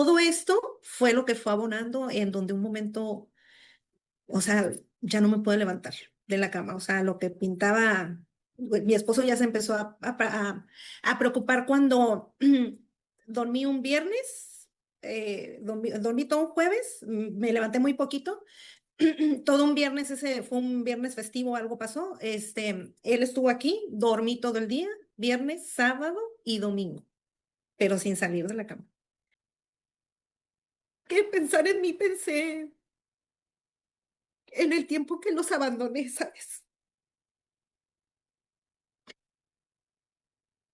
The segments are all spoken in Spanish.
todo esto fue lo que fue abonando en donde un momento, o sea, ya no me puedo levantar de la cama. O sea, lo que pintaba, mi esposo ya se empezó a preocupar cuando dormí un viernes, dormí todo un jueves, me levanté muy poquito. Todo un viernes, ese fue un viernes festivo, algo pasó. Él estuvo aquí, dormí todo el día, viernes, sábado y domingo, pero sin salir de la cama. Que pensar en mí, pensé en el tiempo que los abandoné, ¿sabes?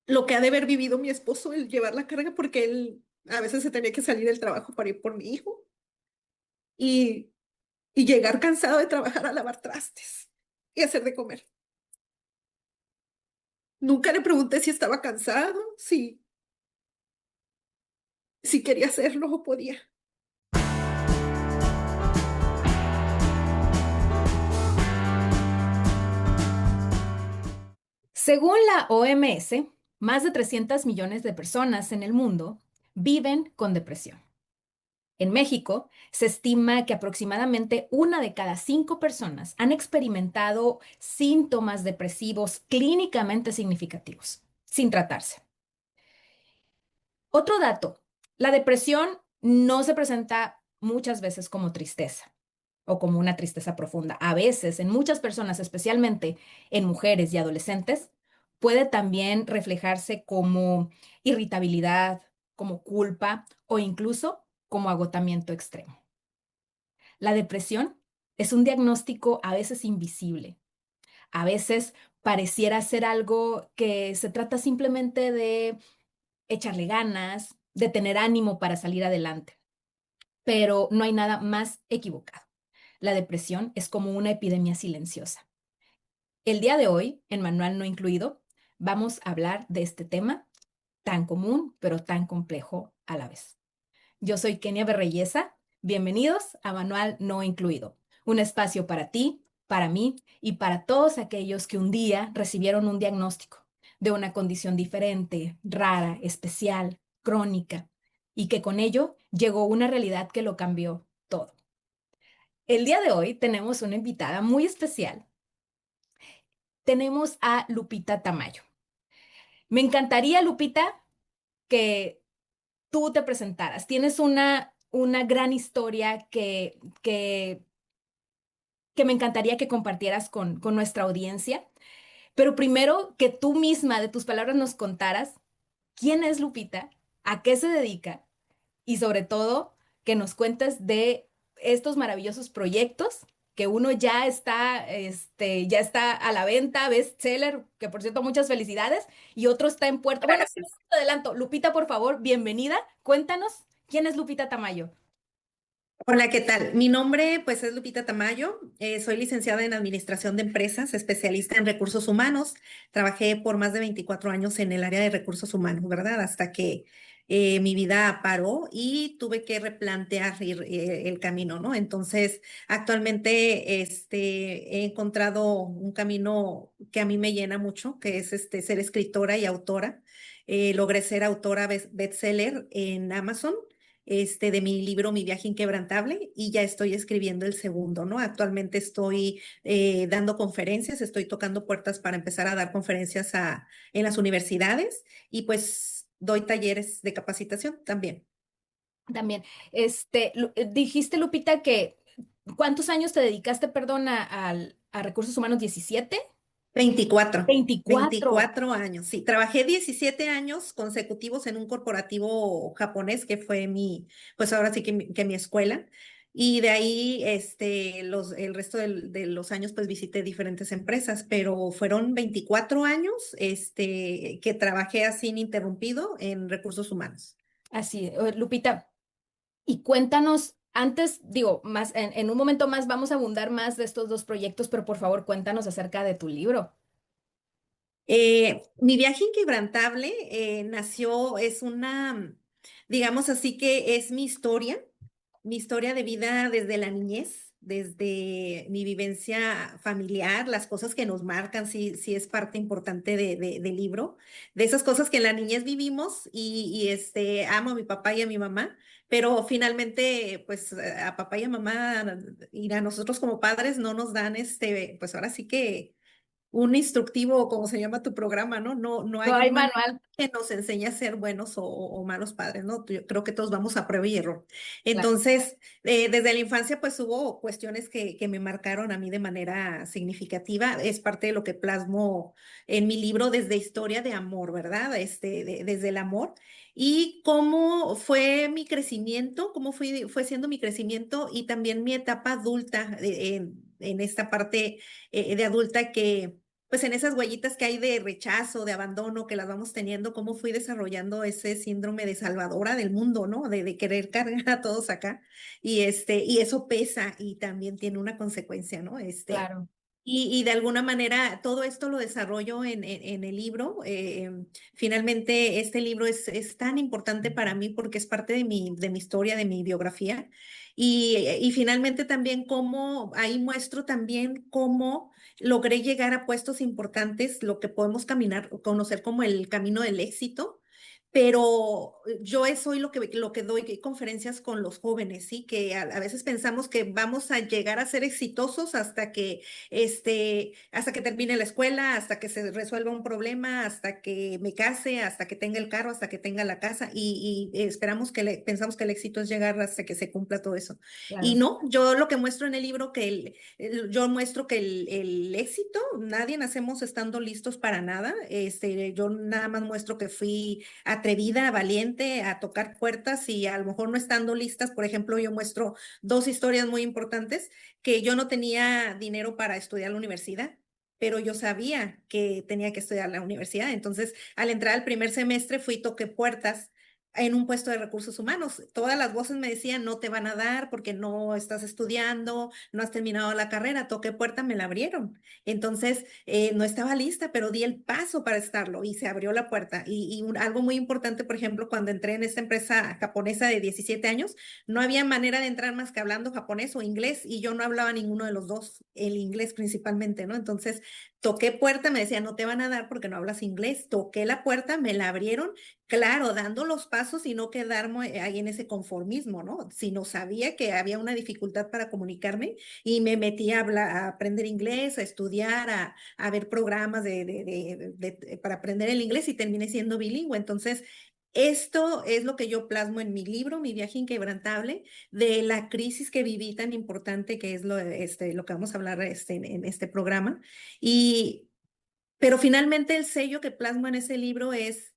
Lo que ha de haber vivido mi esposo, el llevar la carga, porque él a veces se tenía que salir del trabajo para ir por mi hijo y, y llegar cansado de trabajar a lavar trastes y hacer de comer. Nunca le pregunté si estaba cansado, si quería hacerlo o podía. Según la OMS, más de 300 millones de personas en el mundo viven con depresión. En México, se estima que aproximadamente una de cada 5 personas han experimentado síntomas depresivos clínicamente significativos, sin tratarse. Otro dato, la depresión no se presenta muchas veces como tristeza o como una tristeza profunda. A veces, en muchas personas, especialmente en mujeres y adolescentes, puede también reflejarse como irritabilidad, como culpa o incluso como agotamiento extremo. La depresión es un diagnóstico a veces invisible, a veces pareciera ser algo que se trata simplemente de echarle ganas, de tener ánimo para salir adelante, pero no hay nada más equivocado. La depresión es como una epidemia silenciosa. El día de hoy, en Manual No Incluido, vamos a hablar de este tema tan común, pero tan complejo a la vez. Yo soy Kenia Berreyesa. Bienvenidos a Manual No Incluido, un espacio para ti, para mí y para todos aquellos que un día recibieron un diagnóstico de una condición diferente, rara, especial, crónica, y que con ello llegó una realidad que lo cambió todo. El día de hoy tenemos una invitada muy especial. Tenemos a Lupita Tamayo. Me encantaría, Lupita, que tú te presentaras. Tienes una gran historia que me encantaría que compartieras con nuestra audiencia, pero primero que tú misma, de tus palabras, nos contaras quién es Lupita, a qué se dedica y sobre todo que nos cuentes de estos maravillosos proyectos que uno ya está a la venta, bestseller, que por cierto, muchas felicidades, y otro está en puerta. Bueno, Gracias. te adelanto. Lupita, por favor, bienvenida. Cuéntanos quién es Lupita Tamayo. Hola, ¿qué tal? Mi nombre, pues, es Lupita Tamayo. Soy licenciada en Administración de Empresas, especialista en recursos humanos. Trabajé por más de 24 años en el área de recursos humanos, ¿verdad? Hasta que mi vida paró y tuve que replantear el camino, ¿no? Entonces, actualmente, he encontrado un camino que a mí me llena mucho, que es ser escritora y autora. Logré ser autora bestseller en Amazon, de mi libro Mi viaje inquebrantable, y ya estoy escribiendo el segundo, ¿no? Actualmente estoy dando conferencias, estoy tocando puertas para empezar a dar conferencias en las universidades, y pues doy talleres de capacitación también. También, dijiste, Lupita, que ¿cuántos años te dedicaste, perdón, a recursos humanos? 17. 24, 24. 24 años, sí. Trabajé 17 años consecutivos en un corporativo japonés que fue pues ahora sí que mi escuela. Y de ahí, el resto de los años, pues visité diferentes empresas, pero fueron 24 años, que trabajé así ininterrumpido en recursos humanos. Así, Lupita, y cuéntanos, antes, digo, más, en un momento más vamos a abundar más de estos dos proyectos, pero por favor, cuéntanos acerca de tu libro. Mi viaje inquebrantable nació, digamos así que es mi historia de vida desde la niñez, desde mi vivencia familiar, las cosas que nos marcan, sí, sí es parte importante del libro, de esas cosas que en la niñez vivimos y amo a mi papá y a mi mamá, pero finalmente, pues a papá y a mamá y a nosotros como padres no nos dan pues ahora sí que un instructivo, como se llama tu programa, ¿no? No No hay hay un manual manual. que nos enseñe a ser buenos o malos padres, ¿no? Yo creo que todos vamos a prueba y error. Claro, Entonces, desde la infancia, pues hubo cuestiones que me marcaron a mí de manera significativa. Es parte de lo que plasmo en mi libro desde Historia de Amor, ¿verdad? Desde el amor. Y cómo fue mi crecimiento, fue siendo mi crecimiento y también mi etapa adulta en esta parte de adulta que pues en esas huellitas que hay de rechazo, de abandono que las vamos teniendo, cómo fui desarrollando ese síndrome de salvadora del mundo, ¿no? De querer cargar a todos acá. Y eso pesa y también tiene una consecuencia, ¿no? claro. Y de alguna manera todo esto lo desarrollo en el libro. Finalmente, este libro es tan importante para mí porque es parte de mi historia, de mi biografía. Y finalmente también cómo, ahí muestro también cómo logré llegar a puestos importantes, lo que podemos conocer como el camino del éxito. Pero yo soy lo que doy conferencias con los jóvenes, ¿sí? Que a veces pensamos que vamos a llegar a ser exitosos hasta que termine la escuela, hasta que se resuelva un problema, hasta que me case, hasta que tenga el carro, hasta que tenga la casa y esperamos pensamos que el éxito es llegar hasta que se cumpla todo eso. Y Claro. no, yo lo que muestro en el libro yo muestro que el éxito, nadie nacemos estando listos para nada. Yo nada más muestro que fui atrevida, valiente a tocar puertas y a lo mejor no estando listas, por ejemplo, yo muestro dos historias muy importantes que yo no tenía dinero para estudiar la universidad, pero yo sabía que tenía que estudiar la universidad. Entonces, al entrar al primer semestre, toqué puertas en un puesto de recursos humanos. Todas las voces me decían, no te van a dar porque no estás estudiando, no has terminado la carrera. Toqué puerta, me la abrieron. Entonces, no estaba lista, pero di el paso para estarlo y se abrió la puerta. Algo muy importante, por ejemplo, cuando entré en esta empresa japonesa de 17 años, no había manera de entrar más que hablando japonés o inglés y yo no hablaba ninguno de los dos, el inglés principalmente, ¿no? Entonces toqué puerta, me decía, no te van a dar porque no hablas inglés. Toqué la puerta, me la abrieron, claro, dando los pasos y no quedarme ahí en ese conformismo, ¿no? Sino sabía que había una dificultad para comunicarme y me metí a aprender inglés, a estudiar, a ver programas para aprender el inglés y terminé siendo bilingüe. Entonces, esto es lo que yo plasmo en mi libro, Mi viaje inquebrantable, de la crisis que viví tan importante que es lo que vamos a hablar en este programa. Y, pero finalmente el sello que plasmo en ese libro es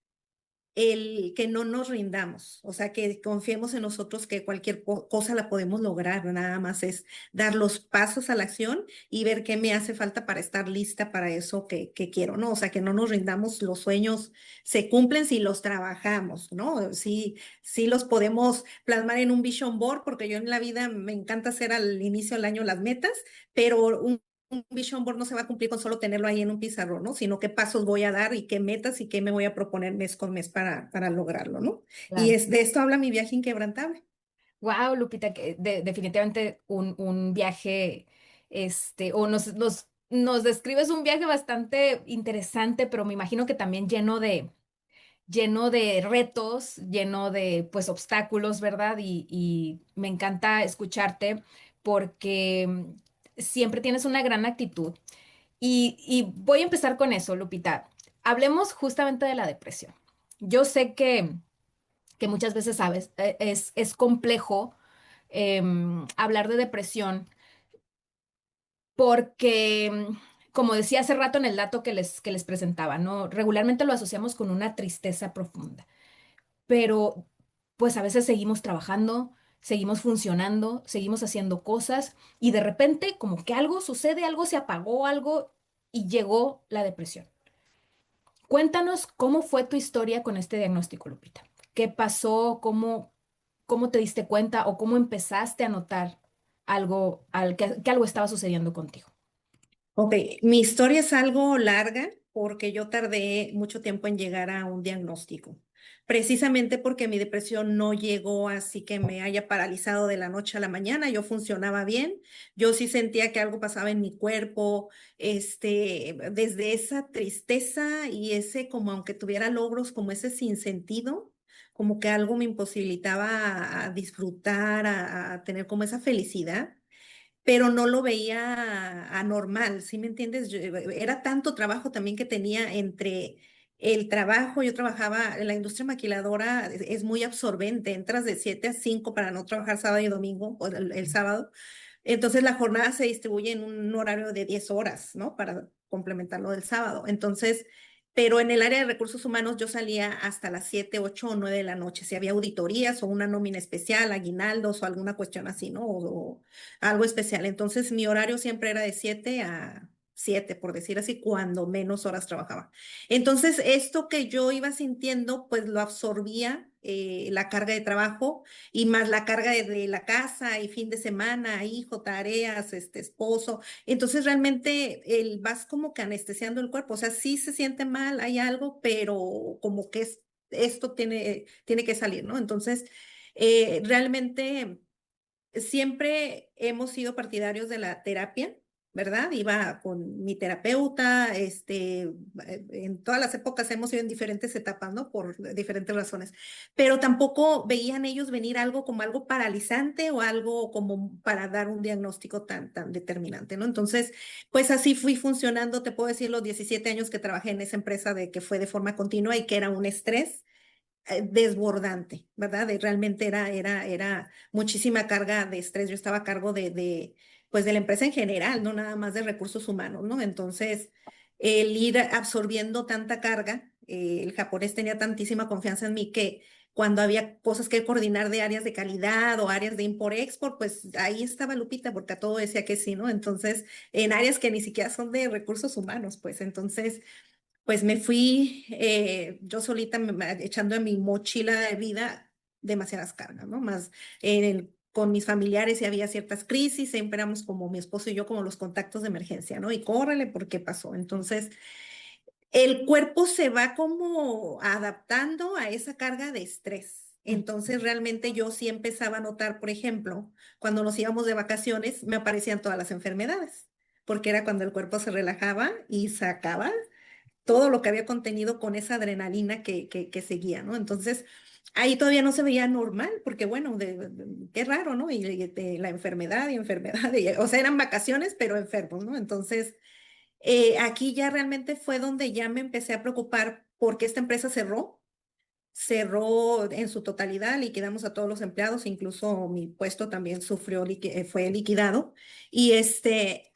el que no nos rindamos, o sea, que confiemos en nosotros que cualquier cosa la podemos lograr, nada más es dar los pasos a la acción y ver qué me hace falta para estar lista para eso que quiero, ¿no? O sea, que no nos rindamos, los sueños se cumplen si los trabajamos, ¿no? Sí, sí los podemos plasmar en un vision board, porque yo en la vida me encanta hacer al inicio del año las metas, pero un vision board no se va a cumplir con solo tenerlo ahí en un pizarrón, ¿no? Sino qué pasos voy a dar y qué metas y qué me voy a proponer mes con mes para lograrlo, ¿no? Y Claro. de esto habla mi viaje inquebrantable. Wow, Lupita, que definitivamente un viaje, o nos describes un viaje bastante interesante, pero me imagino que también lleno de retos, lleno de pues obstáculos, ¿verdad? Y me encanta escucharte porque siempre tienes una gran actitud. Y voy a empezar con eso, Lupita. Hablemos justamente de la depresión. Yo sé que muchas veces, sabes, es complejo hablar de depresión porque, como decía hace rato en el dato que les presentaba, ¿no? Regularmente lo asociamos con una tristeza profunda, pero pues a veces seguimos trabajando, seguimos funcionando, seguimos haciendo cosas y de repente como que algo sucede, algo se apagó, algo y llegó la depresión. Cuéntanos cómo fue tu historia con este diagnóstico, Lupita. ¿Qué pasó? ¿Cómo te diste cuenta o cómo empezaste a notar que algo estaba sucediendo contigo? Ok, mi historia es algo larga porque yo tardé mucho tiempo en llegar a un diagnóstico, precisamente porque mi depresión no llegó así que me haya paralizado de la noche a la mañana. Yo funcionaba bien, yo sí sentía que algo pasaba en mi cuerpo, desde esa tristeza y ese como aunque tuviera logros, como ese sinsentido, como que algo me imposibilitaba a disfrutar, a tener como esa felicidad, pero no lo veía anormal, ¿sí me entiendes? Era tanto trabajo también que tenía entre el trabajo, yo trabajaba en la industria maquiladora, es muy absorbente, entras de 7 a 5 para no trabajar sábado y domingo, o el sábado, entonces la jornada se distribuye en un horario de 10 horas, ¿no? Para complementar lo del sábado. Entonces, pero en el área de recursos humanos yo salía hasta las 7, 8 o 9 de la noche, si había auditorías o una nómina especial, aguinaldos o alguna cuestión así, ¿no? O algo especial. Entonces mi horario siempre era de 7 a 7, por decir así, cuando menos horas trabajaba. Entonces, esto que yo iba sintiendo, pues lo absorbía la carga de trabajo y más la carga de la casa y fin de semana, hijo, tareas, esposo. Entonces realmente vas como que anestesiando el cuerpo. O sea, sí se siente mal, hay algo, pero como que esto tiene que salir, ¿no? Entonces, realmente siempre hemos sido partidarios de la terapia, ¿verdad? Iba con mi terapeuta, en todas las épocas hemos ido en diferentes etapas, ¿no? Por diferentes razones, pero tampoco veían ellos venir algo como algo paralizante o algo como para dar un diagnóstico tan determinante, ¿no? Entonces, pues así fui funcionando, te puedo decir, los 17 años que trabajé en esa empresa de que fue de forma continua y que era un estrés desbordante, ¿verdad? Realmente era muchísima carga de estrés. Yo estaba a cargo pues de la empresa en general, no nada más de recursos humanos, ¿no? Entonces, el ir absorbiendo tanta carga, el japonés tenía tantísima confianza en mí que cuando había cosas que coordinar de áreas de calidad o áreas de import-export, pues ahí estaba Lupita, porque a todo decía que sí, ¿no? Entonces, en áreas que ni siquiera son de recursos humanos, pues entonces pues me fui yo solita echando en mi mochila de vida demasiadas cargas, ¿no? Más con mis familiares y había ciertas crisis, siempre éramos como mi esposo y yo como los contactos de emergencia, ¿no? Y córrele porque pasó. Entonces, el cuerpo se va como adaptando a esa carga de estrés. Mm. Entonces, realmente yo sí empezaba a notar, por ejemplo, cuando nos íbamos de vacaciones, me aparecían todas las enfermedades, porque era cuando el cuerpo se relajaba y sacaba todo lo que había contenido con esa adrenalina que seguía, ¿no? Entonces, ahí todavía no se veía normal, porque bueno, qué raro, ¿no? Y la enfermedad y enfermedad, o sea, eran vacaciones, pero enfermos, ¿no? Entonces, aquí ya realmente fue donde ya me empecé a preocupar porque esta empresa cerró en su totalidad, liquidamos a todos los empleados, incluso mi puesto también fue liquidado. Y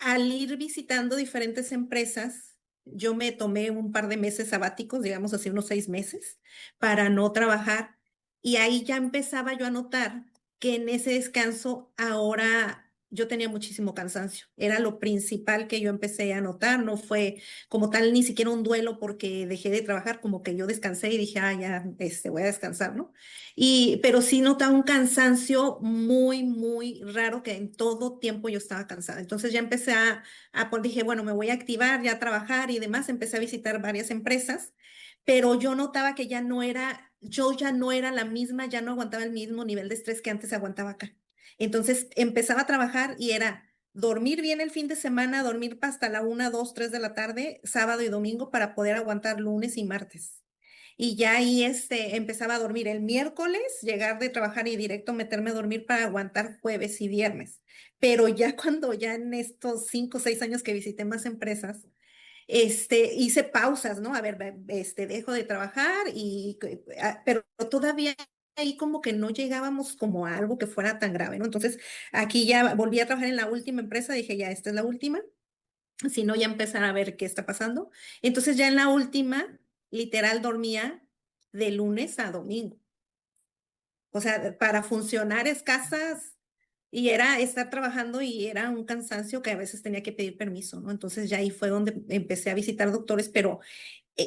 al ir visitando diferentes empresas, yo me tomé un par de meses sabáticos, digamos así, unos 6 meses, para no trabajar. Y ahí ya empezaba yo a notar que en ese descanso ahora yo tenía muchísimo cansancio. Era lo principal que yo empecé a notar, no fue como tal, ni siquiera un duelo porque dejé de trabajar, como que yo descansé y dije, ah, ya, voy a descansar, ¿no? Pero sí notaba un cansancio muy, muy raro que en todo tiempo yo estaba cansada. Entonces ya empecé dije, bueno, me voy a activar, ya a trabajar y demás. Empecé a visitar varias empresas, pero yo notaba que yo ya no era la misma, ya no aguantaba el mismo nivel de estrés que antes aguantaba acá. Entonces empezaba a trabajar y era dormir bien el fin de semana, dormir hasta la 1, 2, 3 de la tarde, sábado y domingo para poder aguantar lunes y martes. Y ya ahí empezaba a dormir el miércoles, llegar de trabajar y directo meterme a dormir para aguantar jueves y viernes. Pero ya cuando ya en estos 5 o 6 años que visité más empresas, hice pausas, ¿no? A ver, dejo de trabajar pero todavía ahí como que no llegábamos como a algo que fuera tan grave, ¿no? Entonces, aquí ya volví a trabajar en la última empresa, dije, ya, esta es la última, si no, ya empezar a ver qué está pasando. Entonces, ya en la última, literal, dormía de lunes a domingo. O sea, para funcionar escasas y era estar trabajando y era un cansancio que a veces tenía que pedir permiso, ¿no? Entonces ya ahí fue donde empecé a visitar doctores, pero,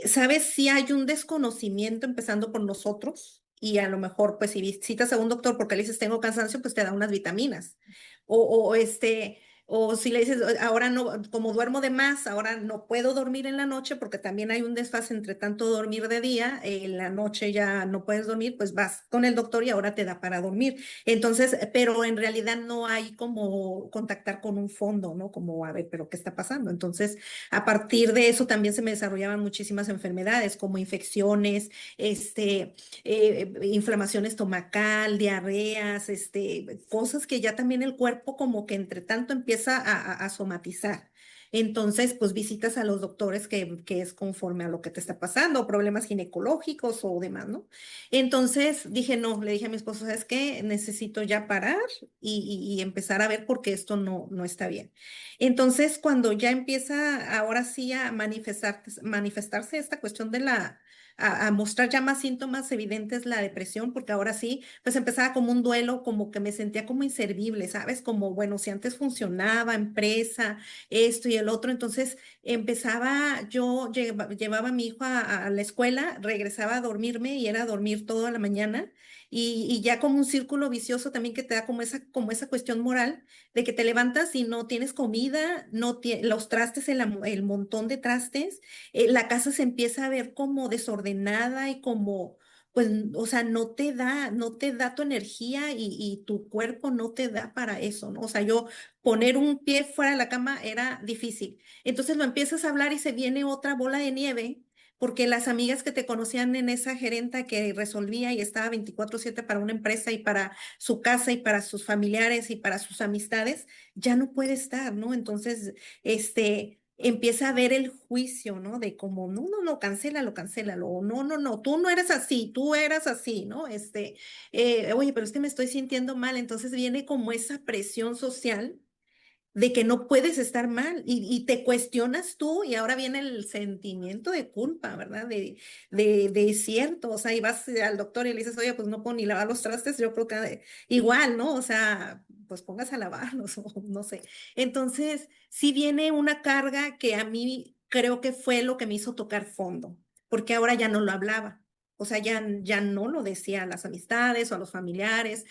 ¿sabes? Sí hay un desconocimiento empezando por nosotros y a lo mejor, pues si visitas a un doctor porque le dices tengo cansancio, pues te da unas vitaminas. O, o este, O si le dices, ahora no, como duermo de más, ahora no puedo dormir en la noche porque también hay un desfase entre tanto dormir de día, en la noche ya no puedes dormir, pues vas con el doctor y ahora te da para dormir. Entonces, pero en realidad no hay como contactar con un fondo, ¿no? Como, a ver, pero ¿qué está pasando? Entonces, a partir de eso también se me desarrollaban muchísimas enfermedades como infecciones, inflamación estomacal, diarreas, cosas que ya también el cuerpo como que entre tanto empieza a somatizar. Entonces, pues visitas a los doctores que es conforme a lo que te está pasando, problemas ginecológicos o demás, ¿no? Entonces dije, no, le dije a mi esposo, ¿sabes qué? Necesito ya parar y empezar a ver porque esto no está bien. Entonces, cuando ya empieza ahora sí a manifestarse esta cuestión de a mostrar ya más síntomas evidentes la depresión, porque ahora sí, pues empezaba como un duelo, como que me sentía como inservible, ¿sabes? Como, bueno, si antes funcionaba, empresa, esto y el otro, entonces empezaba, llevaba a mi hijo a la escuela, regresaba a dormirme y era dormir toda la mañana. Y ya como un círculo vicioso también que te da como esa cuestión moral de que te levantas y no tienes comida, los trastes, el montón de trastes, la casa se empieza a ver como desordenada y como, pues, o sea, no te da tu energía y tu cuerpo no te da para eso, ¿no? O sea, yo poner un pie fuera de la cama era difícil. Entonces lo empiezas a hablar y se viene otra bola de nieve. Porque las amigas que te conocían en esa gerenta que resolvía y estaba 24/7 para una empresa y para su casa y para sus familiares y para sus amistades, ya no puede estar, ¿no? Entonces, empieza a ver el juicio, ¿no? De como, no, no, no, cancélalo, o no, no, no, tú no eres así, tú eras así, ¿no? Oye, pero es que me estoy sintiendo mal, entonces viene como esa presión social de que no puedes estar mal y te cuestionas tú y ahora viene el sentimiento de culpa, ¿verdad? De cierto, o sea, y vas al doctor y le dices, oye, pues no puedo ni lavar los trastes, yo creo que igual, ¿no? O sea, pues pongas a lavarlos o no sé. Entonces, sí viene una carga que a mí creo que fue lo que me hizo tocar fondo, porque ahora ya no lo hablaba. O sea, ya no lo decía a las amistades o a los familiares,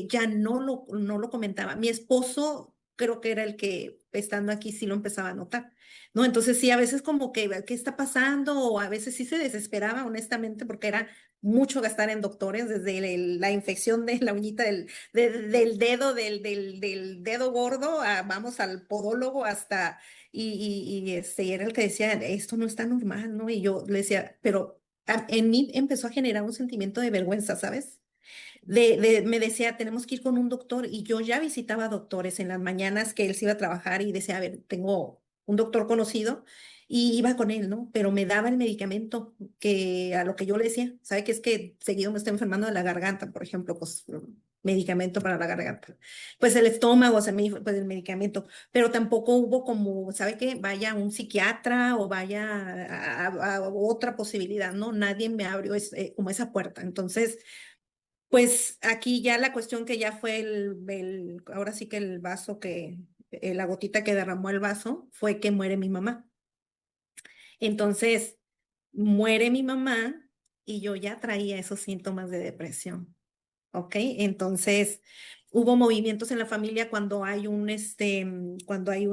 ya no lo comentaba. Mi esposo creo que era el que estando aquí sí lo empezaba a notar, ¿no? Entonces sí, a veces como que, ¿qué está pasando? O a veces sí se desesperaba, honestamente, porque era mucho gastar en doctores, desde la infección de la uñita del dedo, del dedo gordo, vamos al podólogo hasta, y era el que decía, esto no está normal, ¿no? Y yo le decía, pero en mí empezó a generar un sentimiento de vergüenza, ¿sabes? Me decía, tenemos que ir con un doctor y yo ya visitaba doctores en las mañanas que él se iba a trabajar y decía, a ver, tengo un doctor conocido y iba con él, ¿no? Pero me daba el medicamento que a lo que yo le decía, ¿sabe? Que es que seguido me estoy enfermando de la garganta, por ejemplo, pues medicamento para la garganta. Pues el estómago, o sea, pues el medicamento, pero tampoco hubo como, ¿sabe qué? Vaya a un psiquiatra o vaya a otra posibilidad, ¿no? Nadie me abrió como esa puerta. Entonces, pues aquí ya la cuestión que ya fue ahora sí que el vaso la gotita que derramó el vaso fue que muere mi mamá. Entonces, muere mi mamá y yo ya traía esos síntomas de depresión. ¿Ok? Entonces, hubo movimientos en la familia cuando hay cuando hay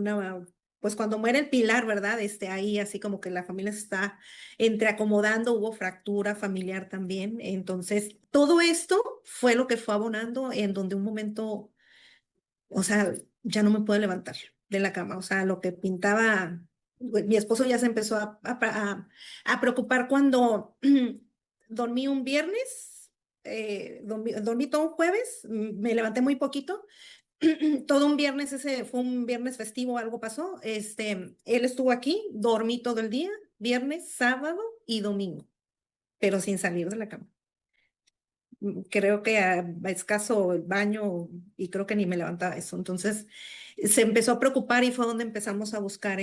pues cuando muere el pilar, ¿verdad? Ahí así como que la familia se está entreacomodando, hubo fractura familiar también. Entonces, todo esto fue lo que fue abonando en donde un momento, o sea, ya no me puedo levantar de la cama. O sea, lo que pintaba, mi esposo ya se empezó a preocupar cuando dormí un viernes, dormí todo un jueves, me levanté muy poquito. Todo un viernes, ese fue un viernes festivo, algo pasó. Él estuvo aquí, dormí todo el día, viernes, sábado y domingo, pero sin salir de la cama. Creo que a escaso el baño y creo que ni me levantaba eso. Entonces se empezó a preocupar y fue donde empezamos a buscar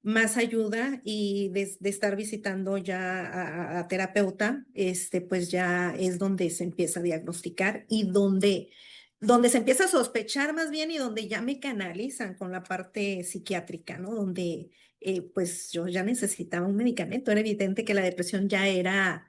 más ayuda y de estar visitando ya a terapeuta, pues ya es donde se empieza a diagnosticar y donde se empieza a sospechar más bien y donde ya me canalizan con la parte psiquiátrica, ¿no? Donde pues yo ya necesitaba un medicamento. Era evidente que la depresión ya era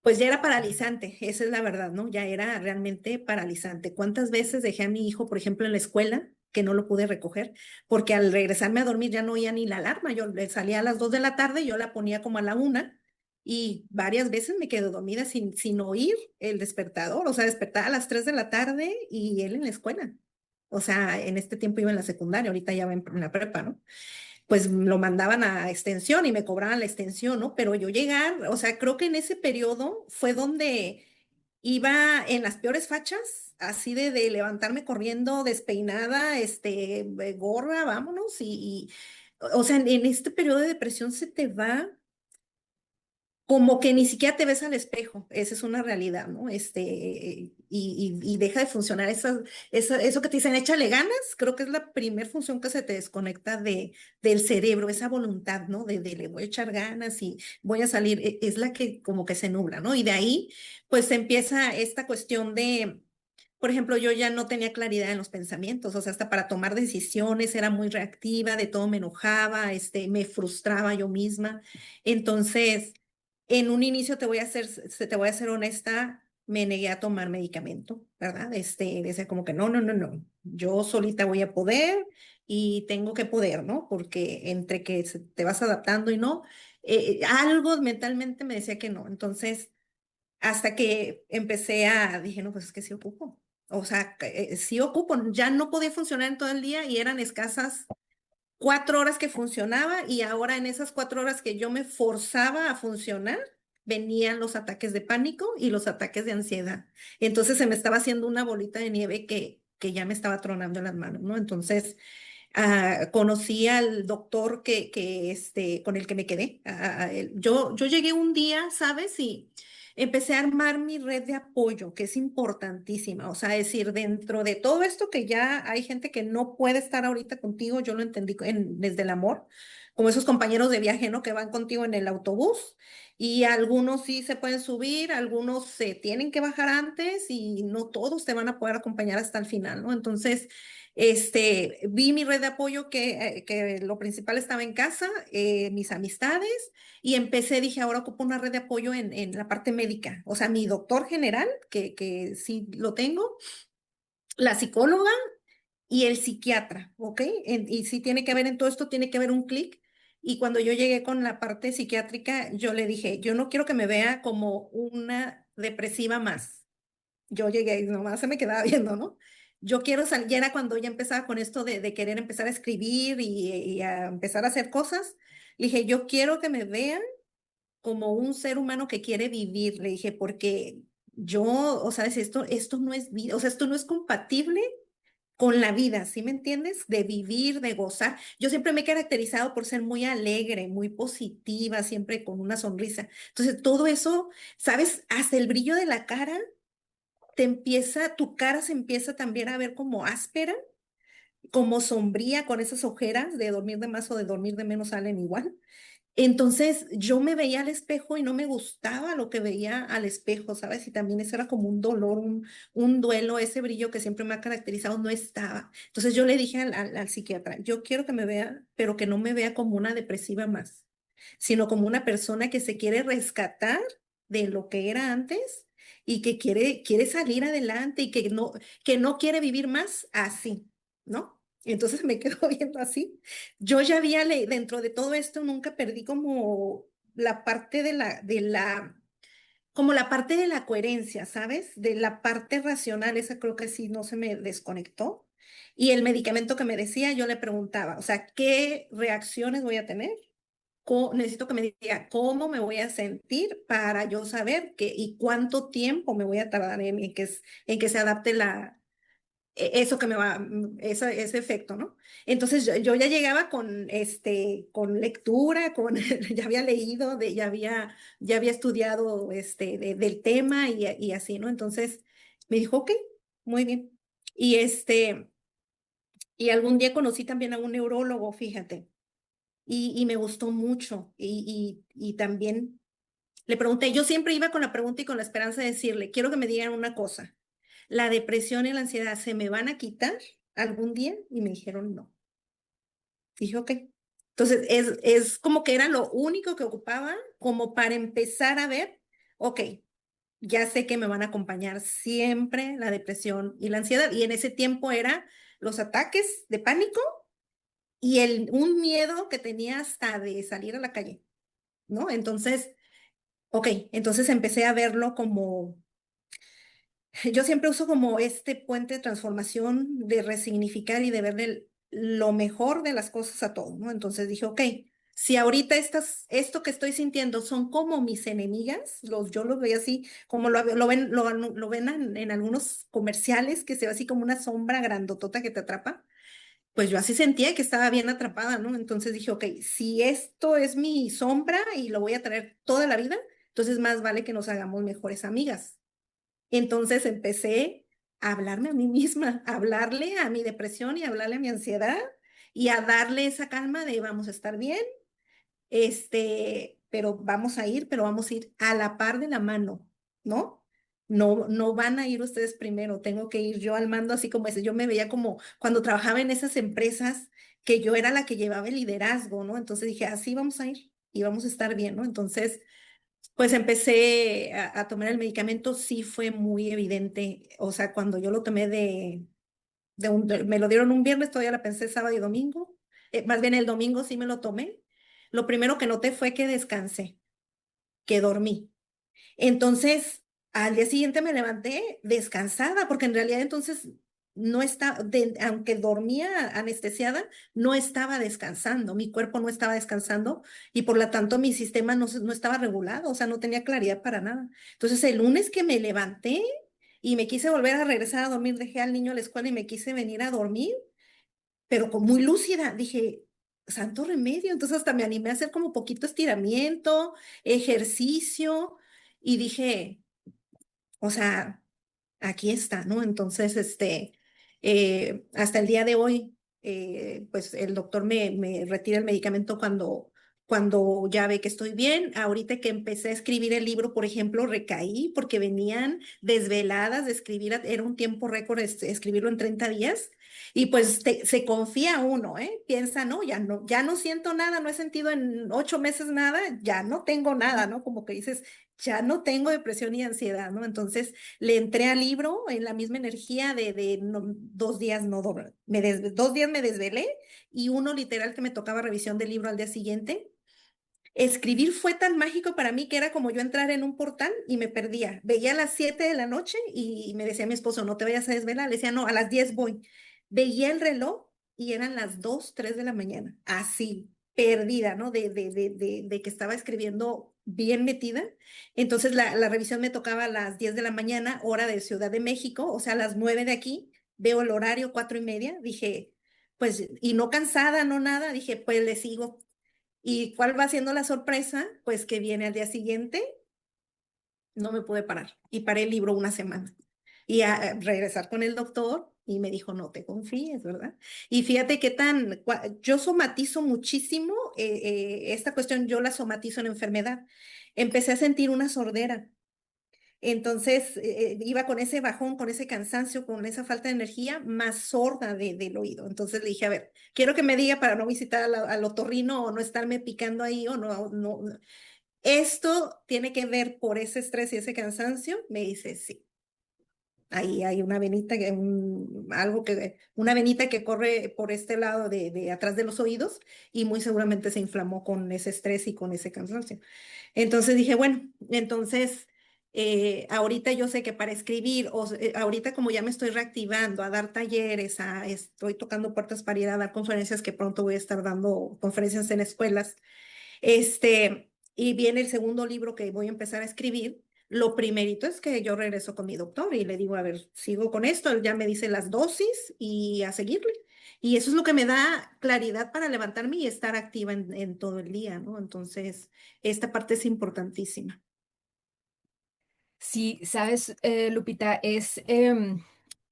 Pues ya era paralizante, esa es la verdad, ¿no? Ya era realmente paralizante. ¿Cuántas veces dejé a mi hijo, por ejemplo, en la escuela, que no lo pude recoger? Porque al regresarme a dormir ya no oía ni la alarma. Yo le salía a las 2 de la tarde, yo la ponía como a la 1 y varias veces me quedo dormida sin oír el despertador. O sea, despertaba a las 3 de la tarde y él en la escuela. O sea, en este tiempo iba en la secundaria, ahorita ya va en la prepa, ¿no? Pues lo mandaban a extensión y me cobraban la extensión, ¿no? Pero yo llegar, o sea, creo que en ese periodo fue donde iba en las peores fachas, así de levantarme corriendo, despeinada, gorra, vámonos, o sea, en este periodo de depresión se te va como que ni siquiera te ves al espejo, esa es una realidad, ¿no? Y deja de funcionar eso que te dicen, échale ganas, creo que es la primera función que se te desconecta del cerebro, esa voluntad, ¿no? De le voy a echar ganas y voy a salir, es la que como que se nubla, ¿no? Y de ahí, pues empieza esta cuestión de, por ejemplo, yo ya no tenía claridad en los pensamientos, o sea, hasta para tomar decisiones era muy reactiva, de todo me enojaba, me frustraba yo misma. Entonces, en un inicio te voy a ser honesta, me negué a tomar medicamento, ¿verdad? Decía como que no, no, no, no, yo solita voy a poder y tengo que poder, ¿no? Porque entre que te vas adaptando y no, algo mentalmente me decía que no. Entonces, hasta que dije, no, pues es que sí ocupo. O sea, sí ocupo. Ya no podía funcionar en todo el día y eran escasas 4 horas que funcionaba y ahora en esas 4 horas que yo me forzaba a funcionar, venían los ataques de pánico y los ataques de ansiedad. Entonces se me estaba haciendo una bolita de nieve que ya me estaba tronando en las manos, ¿no? Entonces, conocí al doctor con el que me quedé. Yo llegué un día, ¿sabes? Y empecé a armar mi red de apoyo, que es importantísima. O sea, es decir, dentro de todo esto que ya hay gente que no puede estar ahorita contigo, yo lo entendí desde el amor, como esos compañeros de viaje, ¿no? Que van contigo en el autobús y algunos sí se pueden subir, algunos se tienen que bajar antes y no todos te van a poder acompañar hasta el final, ¿no? Entonces, vi mi red de apoyo que lo principal estaba en casa, mis amistades, y dije, ahora ocupo una red de apoyo en la parte médica. O sea, mi doctor general, que sí lo tengo, la psicóloga y el psiquiatra, ¿ok? Y sí tiene que haber en todo esto, tiene que haber un clic. Y cuando yo llegué con la parte psiquiátrica, yo le dije, yo no quiero que me vea como una depresiva más. Yo llegué y nomás se me quedaba viendo, ¿no? Yo quiero salir, ya era cuando ya empezaba con esto de querer empezar a escribir y a empezar a hacer cosas. Le dije, yo quiero que me vean como un ser humano que quiere vivir. Le dije, porque yo, o sea, esto no es vida, o sea, esto no es compatible con la vida, ¿sí me entiendes? De vivir, de gozar. Yo siempre me he caracterizado por ser muy alegre, muy positiva, siempre con una sonrisa. Entonces, todo eso, ¿sabes? Hasta el brillo de la cara tu cara se empieza también a ver como áspera, como sombría, con esas ojeras de dormir de más o de dormir de menos salen igual. Entonces yo me veía al espejo y no me gustaba lo que veía al espejo, ¿sabes? Y también eso era como un dolor, un duelo, ese brillo que siempre me ha caracterizado no estaba. Entonces yo le dije al psiquiatra, yo quiero que me vea, pero que no me vea como una depresiva más, sino como una persona que se quiere rescatar de lo que era antes y que quiere salir adelante y que no quiere vivir más así, ¿no? Entonces me quedo viendo así. Yo ya dentro de todo esto nunca perdí como la parte como la parte de la coherencia, ¿sabes? De la parte racional, esa creo que sí no se me desconectó. Y el medicamento que me decía, yo le preguntaba, o sea, ¿qué reacciones voy a tener? Necesito que me diga cómo me voy a sentir para yo saber y cuánto tiempo me voy a tardar en que se adapte eso que me va, ese efecto, ¿no? Entonces yo ya llegaba con lectura, ya había leído, ya había estudiado del tema y así, ¿no? Entonces me dijo, ok, muy bien. Y y algún día conocí también a un neurólogo, fíjate, y me gustó mucho. Y también le pregunté, yo siempre iba con la pregunta y con la esperanza de decirle, quiero que me digan una cosa, ¿la depresión y la ansiedad se me van a quitar algún día? Y me dijeron no. Dije, ok. Entonces, es como que era lo único que ocupaba como para empezar a ver, ok, ya sé que me van a acompañar siempre la depresión y la ansiedad. Y en ese tiempo era los ataques de pánico y un miedo que tenía hasta de salir a la calle, ¿no? Entonces, ok, entonces empecé a verlo como, yo siempre uso como este puente de transformación, de resignificar y de ver lo mejor de las cosas a todo, ¿no? Entonces dije, ok, si ahorita esto que estoy sintiendo son como mis enemigas, yo los veía así, como lo ven en algunos comerciales, que se ve así como una sombra grandotota que te atrapa, pues yo así sentía que estaba bien atrapada, ¿no? Entonces dije, ok, si esto es mi sombra y lo voy a traer toda la vida, entonces más vale que nos hagamos mejores amigas. Entonces empecé a hablarme a mí misma, a hablarle a mi depresión y a hablarle a mi ansiedad y a darle esa calma de vamos a estar bien, pero vamos a ir, pero vamos a ir a la par de la mano, ¿no? No, no van a ir ustedes primero, tengo que ir yo al mando, así como ese. Yo me veía como cuando trabajaba en esas empresas que yo era la que llevaba el liderazgo, ¿no? Entonces dije, así vamos a ir y vamos a estar bien, ¿no? Entonces, pues empecé a tomar el medicamento, sí fue muy evidente, o sea, cuando yo lo tomé me lo dieron un viernes, todavía la pensé sábado y domingo, más bien el domingo sí me lo tomé. Lo primero que noté fue que descansé, que dormí. Entonces, al día siguiente me levanté descansada, porque en realidad entonces no estaba, aunque dormía anestesiada, no estaba descansando, mi cuerpo no estaba descansando y por lo tanto mi sistema no estaba regulado, o sea, no tenía claridad para nada. Entonces, el lunes que me levanté y me quise volver a regresar a dormir, dejé al niño a la escuela y me quise venir a dormir, pero con muy lúcida, dije, santo remedio, entonces hasta me animé a hacer como poquito estiramiento, ejercicio, y dije, o sea, aquí está, ¿no? Entonces, hasta el día de hoy, pues el doctor me retira el medicamento cuando ya ve que estoy bien. Ahorita que empecé a escribir el libro, por ejemplo, recaí porque venían desveladas de escribir, era un tiempo récord escribirlo en 30 días. Y pues se confía uno, ¿eh? Piensa, no, ya no siento nada, no he sentido en 8 meses nada, ya no tengo nada, ¿no? Como que dices, ya no tengo depresión y ansiedad, ¿no? Entonces, le entré al libro en la misma energía de 2 días, no, 2 días me desvelé y uno literal que me tocaba revisión del libro al día siguiente. Escribir fue tan mágico para mí que era como yo entrar en un portal y me perdía. Veía a las 7 de la noche y me decía mi esposo, no te vayas a desvelar. Le decía, no, a las 10 voy. Veía el reloj y eran las 2 3 de la mañana. Así, perdida, ¿no? De que estaba escribiendo bien metida. Entonces la revisión me tocaba a las 10 de la mañana, hora de Ciudad de México, o sea, a las 9 de aquí. Veo el horario, 4:30. Dije, pues, y no cansada, no nada. Dije, pues le sigo. ¿Y cuál va siendo la sorpresa? Pues que viene al día siguiente, no me pude parar y paré el libro una semana. Y a regresar con el doctor y me dijo, no te confíes, ¿verdad? Y fíjate qué yo somatizo muchísimo esta cuestión, yo la somatizo en enfermedad. Empecé a sentir una sordera. Entonces iba con ese bajón, con ese cansancio, con esa falta de energía, más sorda del oído. Entonces le dije, a ver, quiero que me diga para no visitar al otorrino o no estarme picando ahí o no. Esto tiene que ver por ese estrés y ese cansancio. Me dice, sí. Ahí hay una venita, una venita que corre por este lado de atrás de los oídos y muy seguramente se inflamó con ese estrés y con ese cansancio. Entonces dije, bueno, entonces ahorita yo sé que para escribir, ahorita como ya me estoy reactivando a dar talleres, estoy tocando puertas para ir a dar conferencias que pronto voy a estar dando conferencias en escuelas, y viene el segundo libro que voy a empezar a escribir. Lo primerito es que yo regreso con mi doctor y le digo, a ver, sigo con esto, él ya me dice las dosis y a seguirle. Y eso es lo que me da claridad para levantarme y estar activa en todo el día, ¿no? Entonces, esta parte es importantísima. Sí, sabes, Lupita,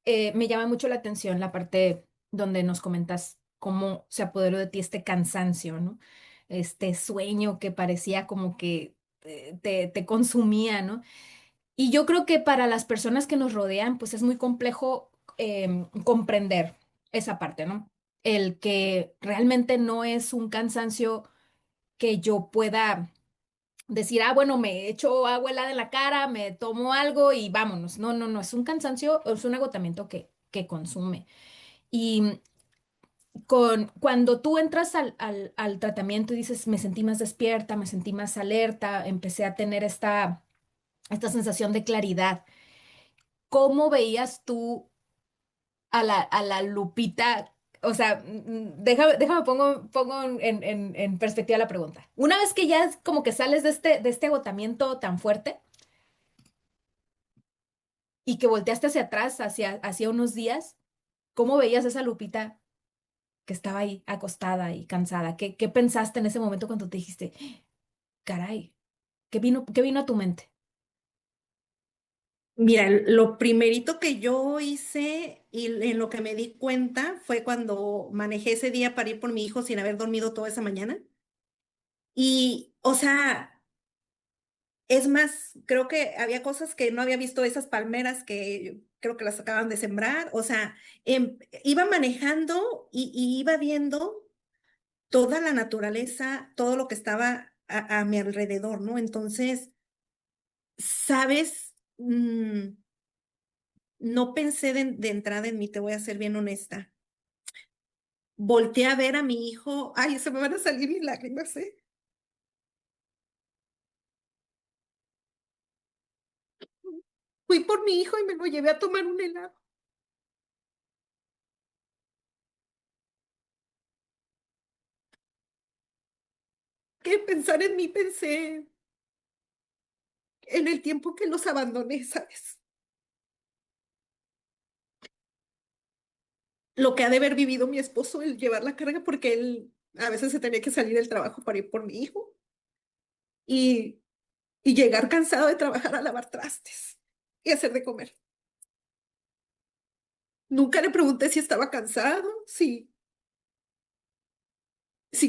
me llama mucho la atención la parte donde nos comentas cómo se apoderó de ti este cansancio, ¿no? Este sueño que parecía como que te consumía, ¿no? Y yo creo que para las personas que nos rodean, pues es muy complejo comprender esa parte, ¿no? El que realmente no es un cansancio que yo pueda decir, ah, bueno, me echo agua helada en la cara, me tomo algo y vámonos. No, no, no, es un cansancio, es un agotamiento que consume. Y cuando tú entras al tratamiento y dices, me sentí más despierta, me sentí más alerta, empecé a tener esta sensación de claridad, ¿cómo veías tú a la Lupita? O sea, déjame pongo en perspectiva la pregunta. Una vez que ya es como que sales de este agotamiento tan fuerte y que volteaste hacia atrás, hacia unos días, ¿cómo veías esa Lupita que estaba ahí acostada y cansada? ¿Qué pensaste en ese momento cuando te dijiste, caray, qué vino a tu mente? Mira, lo primerito que yo hice y en lo que me di cuenta fue cuando manejé ese día para ir por mi hijo sin haber dormido toda esa mañana. Y, o sea, es más, creo que había cosas que no había visto, esas palmeras que creo que las acaban de sembrar. O sea, iba manejando y iba viendo toda la naturaleza, todo lo que estaba a mi alrededor, ¿no? Entonces, ¿sabes? No pensé de entrada en mí, te voy a ser bien honesta. Volteé a ver a mi hijo, ay, se me van a salir mis lágrimas, ¿eh? Fui por mi hijo y me lo llevé a tomar un helado. Que pensar en mí pensé en el tiempo que los abandoné, ¿sabes? Lo que ha de haber vivido mi esposo, el llevar la carga, porque él a veces se tenía que salir del trabajo para ir por mi hijo y, y llegar cansado de trabajar a lavar trastes y hacer de comer. Nunca le pregunté si estaba cansado, si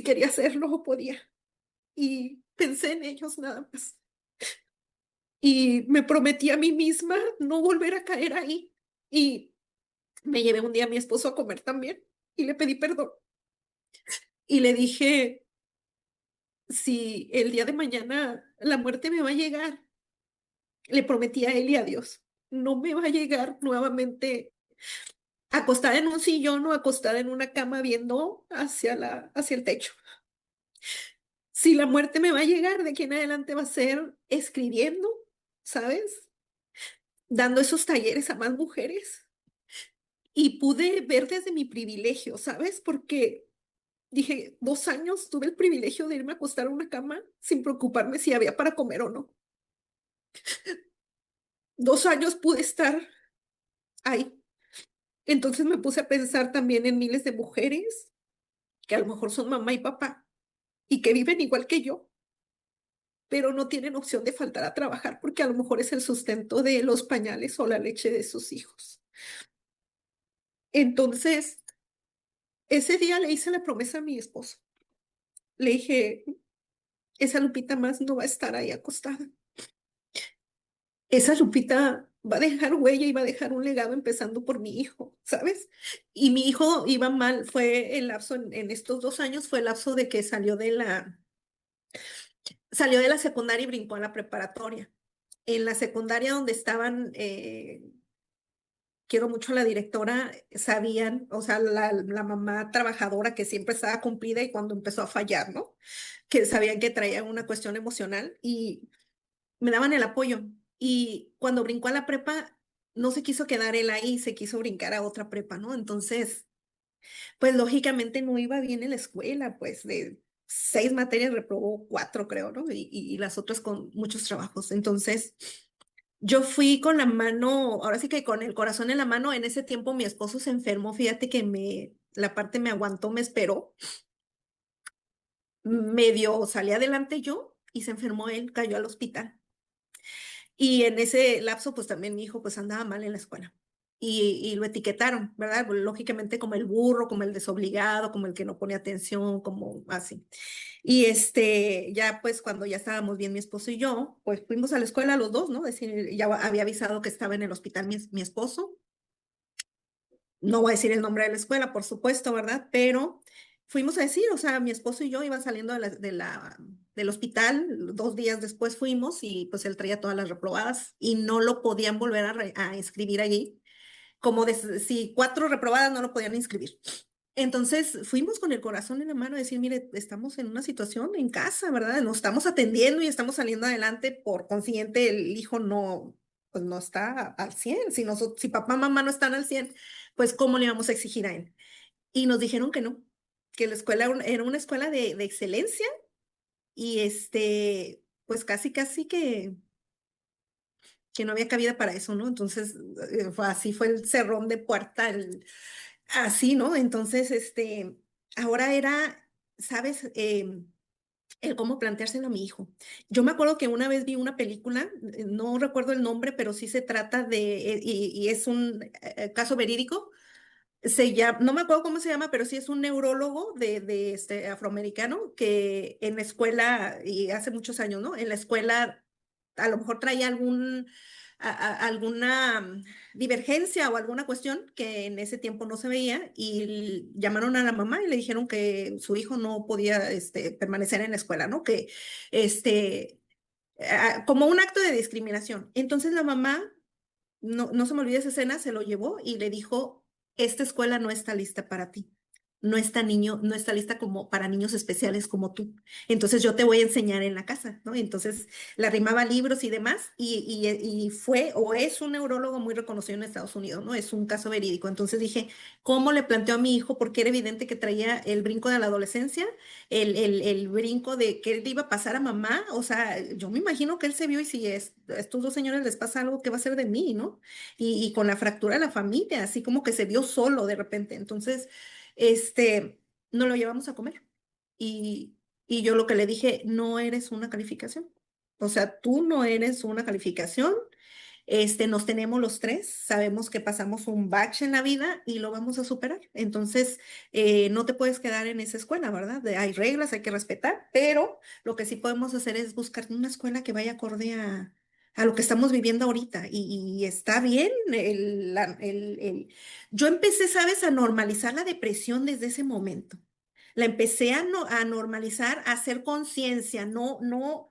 quería hacerlo o podía. Y pensé en ellos nada más. Y me prometí a mí misma no volver a caer ahí. Y me llevé un día a mi esposo a comer también y le pedí perdón. Y le dije, si el día de mañana la muerte me va a llegar, le prometí a él y a Dios, no me va a llegar nuevamente acostada en un sillón o acostada en una cama viendo hacia el techo. Si la muerte me va a llegar, de aquí en adelante va a ser escribiendo, ¿sabes? Dando esos talleres a más mujeres. Y pude ver desde mi privilegio, ¿sabes? Porque dije, 2 años tuve el privilegio de irme a acostar a una cama sin preocuparme si había para comer o no. 2 años pude estar ahí. Entonces me puse a pensar también en miles de mujeres que a lo mejor son mamá y papá y que viven igual que yo, pero no tienen opción de faltar a trabajar porque a lo mejor es el sustento de los pañales o la leche de sus hijos. Entonces, ese día le hice la promesa a mi esposo. Le dije, esa Lupita más no va a estar ahí acostada. Esa Lupita va a dejar huella y va a dejar un legado empezando por mi hijo, ¿sabes? Y mi hijo iba mal, fue el lapso en estos 2 años, fue el lapso de que salió de la secundaria y brincó a la preparatoria. En la secundaria donde estaban, quiero mucho a la directora, sabían, o sea, la mamá trabajadora que siempre estaba cumplida y cuando empezó a fallar, ¿no? Que sabían que traía una cuestión emocional y me daban el apoyo. Y cuando brincó a la prepa, no se quiso quedar él ahí, se quiso brincar a otra prepa, ¿no? Entonces, pues lógicamente no iba bien en la escuela, pues de 6 materias reprobó 4, creo, ¿no? Y las otras con muchos trabajos. Entonces, yo fui con la mano, ahora sí que con el corazón en la mano, en ese tiempo mi esposo se enfermó, fíjate que la parte me aguantó, me esperó, medio salí adelante yo y se enfermó él, cayó al hospital. Y en ese lapso, pues también mi hijo pues andaba mal en la escuela. Y lo etiquetaron, ¿verdad? Pues, lógicamente como el burro, como el desobligado, como el que no pone atención, como así. Y ya pues cuando ya estábamos bien mi esposo y yo, pues fuimos a la escuela los dos, ¿no? Decir, ya había avisado que estaba en el hospital mi esposo. No voy a decir el nombre de la escuela, por supuesto, ¿verdad? Pero fuimos a decir, o sea, mi esposo y yo iban saliendo del hospital, 2 días después fuimos y pues él traía todas las reprobadas y no lo podían volver a inscribir allí, como si 4 reprobadas no lo podían inscribir. Entonces fuimos con el corazón en la mano a decir, mire, estamos en una situación en casa, ¿verdad? Nos estamos atendiendo y estamos saliendo adelante, por consiguiente el hijo no, pues no está al 100. Si papá, mamá no están al 100, pues ¿cómo le vamos a exigir a él? Y nos dijeron que no, que la escuela era una escuela de excelencia y pues casi, casi que no había cabida para eso, ¿no? Entonces, así fue el cerrón de puerta, así, ¿no? Entonces, ahora era, ¿sabes? El cómo planteárselo a mi hijo. Yo me acuerdo que una vez vi una película, no recuerdo el nombre, pero sí se trata y es un caso verídico. No me acuerdo cómo se llama, pero sí es un neurólogo de este afroamericano que en la escuela, y hace muchos años, ¿no? En la escuela a lo mejor traía alguna divergencia o alguna cuestión que en ese tiempo no se veía y llamaron a la mamá y le dijeron que su hijo no podía permanecer en la escuela, ¿no? Que este, como un acto de discriminación. Entonces la mamá, no se me olvida esa escena, se lo llevó y le dijo, esta escuela no está lista para ti. No está lista como para niños especiales como tú. Entonces yo te voy a enseñar en la casa, ¿no? Entonces le arrimaba libros y demás y fue o es un neurólogo muy reconocido en Estados Unidos, ¿no? Es un caso verídico. Entonces dije, ¿cómo le planteo a mi hijo? Porque era evidente que traía el brinco de la adolescencia, el brinco de que él iba a pasar a mamá. O sea, yo me imagino que él se vio y si a estos dos señores les pasa algo, ¿qué va a ser de mí, no? Y con la fractura de la familia, así como que se vio solo de repente. Entonces, nos lo llevamos a comer. Y, y yo lo que le dije, no eres una calificación. O sea, tú no eres una calificación. Nos tenemos los tres, sabemos que pasamos un bache en la vida y lo vamos a superar. Entonces, no te puedes quedar en esa escuela, ¿verdad? Hay reglas, hay que respetar, pero lo que sí podemos hacer es buscar una escuela que vaya acorde a lo que estamos viviendo ahorita. Y está bien. Yo empecé, ¿sabes?, a normalizar la depresión desde ese momento. La empecé a normalizar, a hacer conciencia, no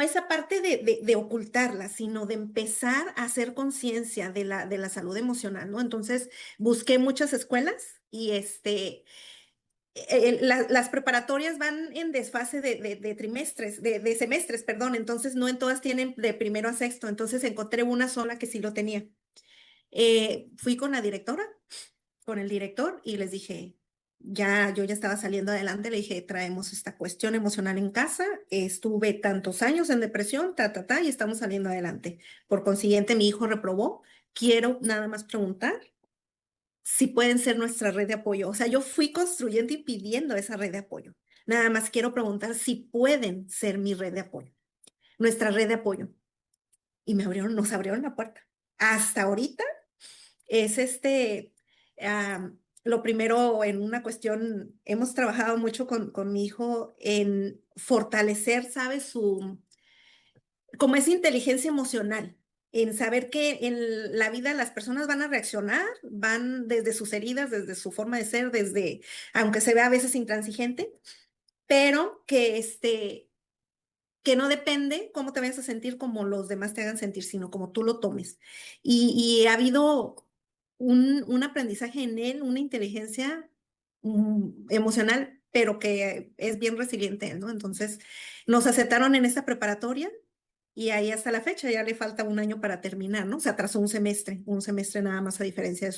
esa parte de ocultarla, sino de empezar a hacer conciencia de la salud emocional, ¿no? Entonces, busqué muchas escuelas y las preparatorias van en desfase de trimestres, de semestres, perdón, entonces no en todas tienen de primero a sexto, entonces encontré una sola que sí lo tenía. Fui con la directora, con el director y les dije, yo ya estaba saliendo adelante, le dije, traemos esta cuestión emocional en casa, estuve tantos años en depresión, y estamos saliendo adelante. Por consiguiente, mi hijo reprobó. Quiero nada más preguntar si pueden ser nuestra red de apoyo. O sea, yo fui construyendo y pidiendo esa red de apoyo. Nada más quiero preguntar si pueden ser mi red de apoyo, nuestra red de apoyo. Y nos abrieron la puerta. Hasta ahorita es lo primero en una cuestión, hemos trabajado mucho con mi hijo en fortalecer, ¿sabes? Como esa inteligencia emocional, en saber que en la vida las personas van a reaccionar, van desde sus heridas, desde su forma de ser, aunque se vea a veces intransigente, pero que no depende cómo te vayas a sentir como los demás te hagan sentir, sino como tú lo tomes. Y ha habido un aprendizaje en él, una inteligencia emocional, pero que es bien resiliente, ¿no? Entonces, nos aceptaron en esta preparatoria y ahí hasta la fecha ya le falta un año para terminar, ¿no? Se atrasó un semestre nada más a diferencia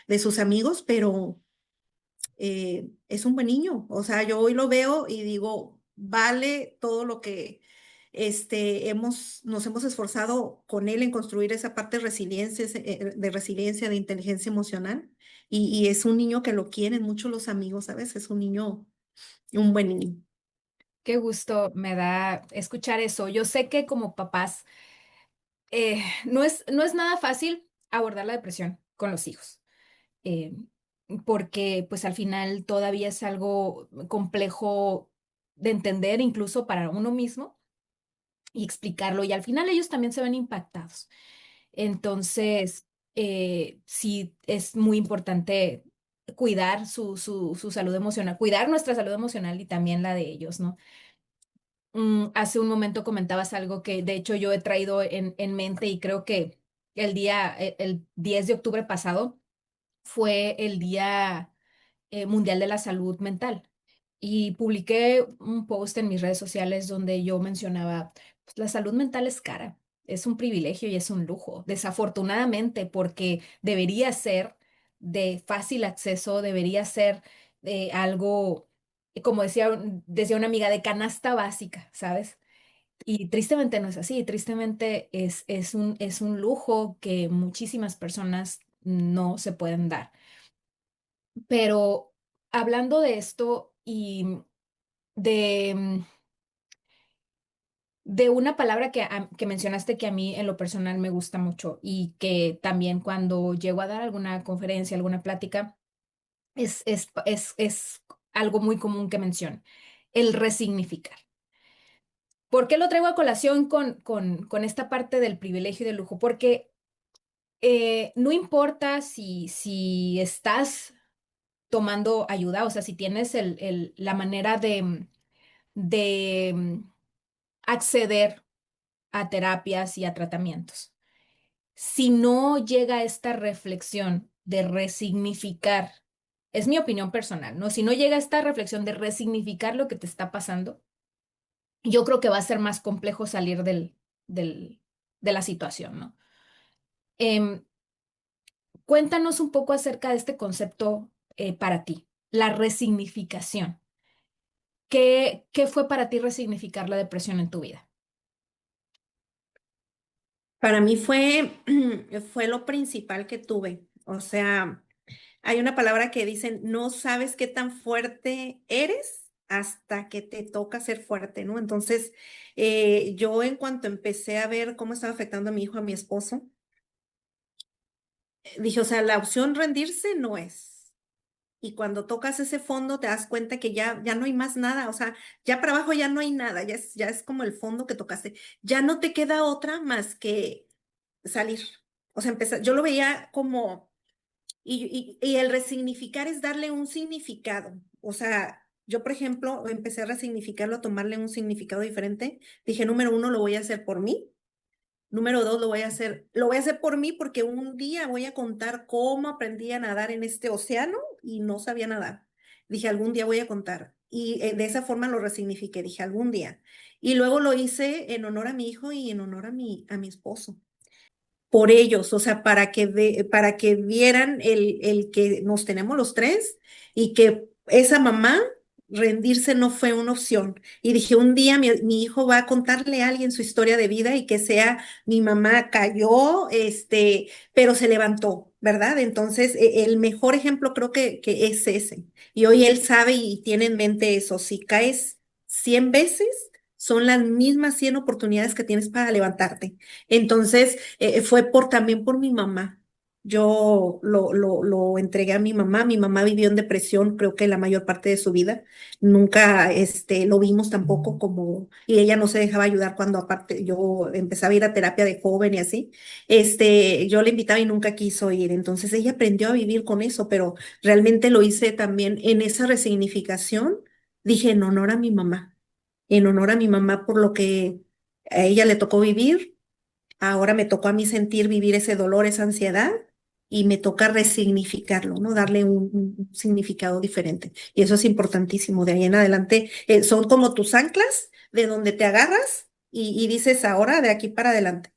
de sus amigos, pero es un buen niño. O sea, yo hoy lo veo y digo, vale todo lo que nos hemos esforzado con él en construir esa parte de resiliencia, de inteligencia emocional. Y es un niño que lo quieren mucho los amigos, ¿sabes? Es un niño, un buen niño. Qué gusto me da escuchar eso. Yo sé que como papás no es nada fácil abordar la depresión con los hijos, eh, porque pues al final todavía es algo complejo de entender incluso para uno mismo y explicarlo y al final ellos también se ven impactados. Entonces, sí es muy importante cuidar su salud emocional, cuidar nuestra salud emocional y también la de ellos, ¿no? Hace un momento comentabas algo que de hecho yo he traído en mente y creo que el 10 de octubre pasado fue el Día Mundial de la Salud Mental. Y publiqué un post en mis redes sociales donde yo mencionaba, pues, la salud mental es cara, es un privilegio y es un lujo, desafortunadamente, porque debería ser de fácil acceso, debería ser algo, como decía una amiga, de canasta básica, ¿sabes? Y tristemente no es así, tristemente es un lujo que muchísimas personas no se pueden dar. Pero hablando de esto y de, de una palabra que mencionaste que a mí en lo personal me gusta mucho y que también cuando llego a dar alguna conferencia, alguna plática, es algo muy común que menciono, el resignificar. ¿Por qué lo traigo a colación con esta parte del privilegio y del lujo? Porque no importa si estás tomando ayuda, o sea, si tienes la manera de acceder a terapias y a tratamientos. Si no llega esta reflexión de resignificar, es mi opinión personal, ¿no? Si no llega esta reflexión de resignificar lo que te está pasando, yo creo que va a ser más complejo salir del, de la situación, ¿no? Em, Cuéntanos un poco acerca de este concepto para ti, la resignificación. ¿Qué fue para ti resignificar la depresión en tu vida? Para mí fue lo principal que tuve. O sea, hay una palabra que dicen, no sabes qué tan fuerte eres hasta que te toca ser fuerte, ¿no? Entonces, yo en cuanto empecé a ver cómo estaba afectando a mi hijo, a mi esposo, dije, o sea, la opción rendirse no es. Y cuando tocas ese fondo te das cuenta que ya no hay más nada, o sea, ya para abajo ya no hay nada, ya es como el fondo que tocaste. Ya no te queda otra más que salir. O sea, empezar, yo lo veía como, y el resignificar es darle un significado. O sea, yo, por ejemplo, empecé a resignificarlo, a tomarle un significado diferente. Dije, número uno, lo voy a hacer por mí. Número dos, lo voy a hacer por mí porque un día voy a contar cómo aprendí a nadar en este océano y no sabía nadar. Dije, algún día voy a contar. Y de esa forma lo resignifiqué, dije, algún día. Y luego lo hice en honor a mi hijo y en honor a mi esposo por ellos, o sea, para que vieran el que nos tenemos los tres y que esa mamá rendirse no fue una opción. Y dije, un día mi hijo va a contarle a alguien su historia de vida y que sea mi mamá cayó, pero se levantó, ¿verdad? Entonces, el mejor ejemplo creo que es ese. Y hoy él sabe y tiene en mente eso. Si caes 100 veces, son las mismas 100 oportunidades que tienes para levantarte. Entonces, fue también por mi mamá. Yo lo entregué a mi mamá. Mi mamá vivió en depresión, creo que la mayor parte de su vida. Nunca, lo vimos tampoco como, y ella no se dejaba ayudar cuando aparte yo empezaba a ir a terapia de joven y así. Yo le invitaba y nunca quiso ir. Entonces ella aprendió a vivir con eso, pero realmente lo hice también en esa resignificación. Dije en honor a mi mamá por lo que a ella le tocó vivir. Ahora me tocó a mí sentir, vivir ese dolor, esa ansiedad, y me toca resignificarlo, ¿no? Darle un significado diferente. Y eso es importantísimo. De ahí en adelante, son como tus anclas de donde te agarras y dices ahora de aquí para adelante.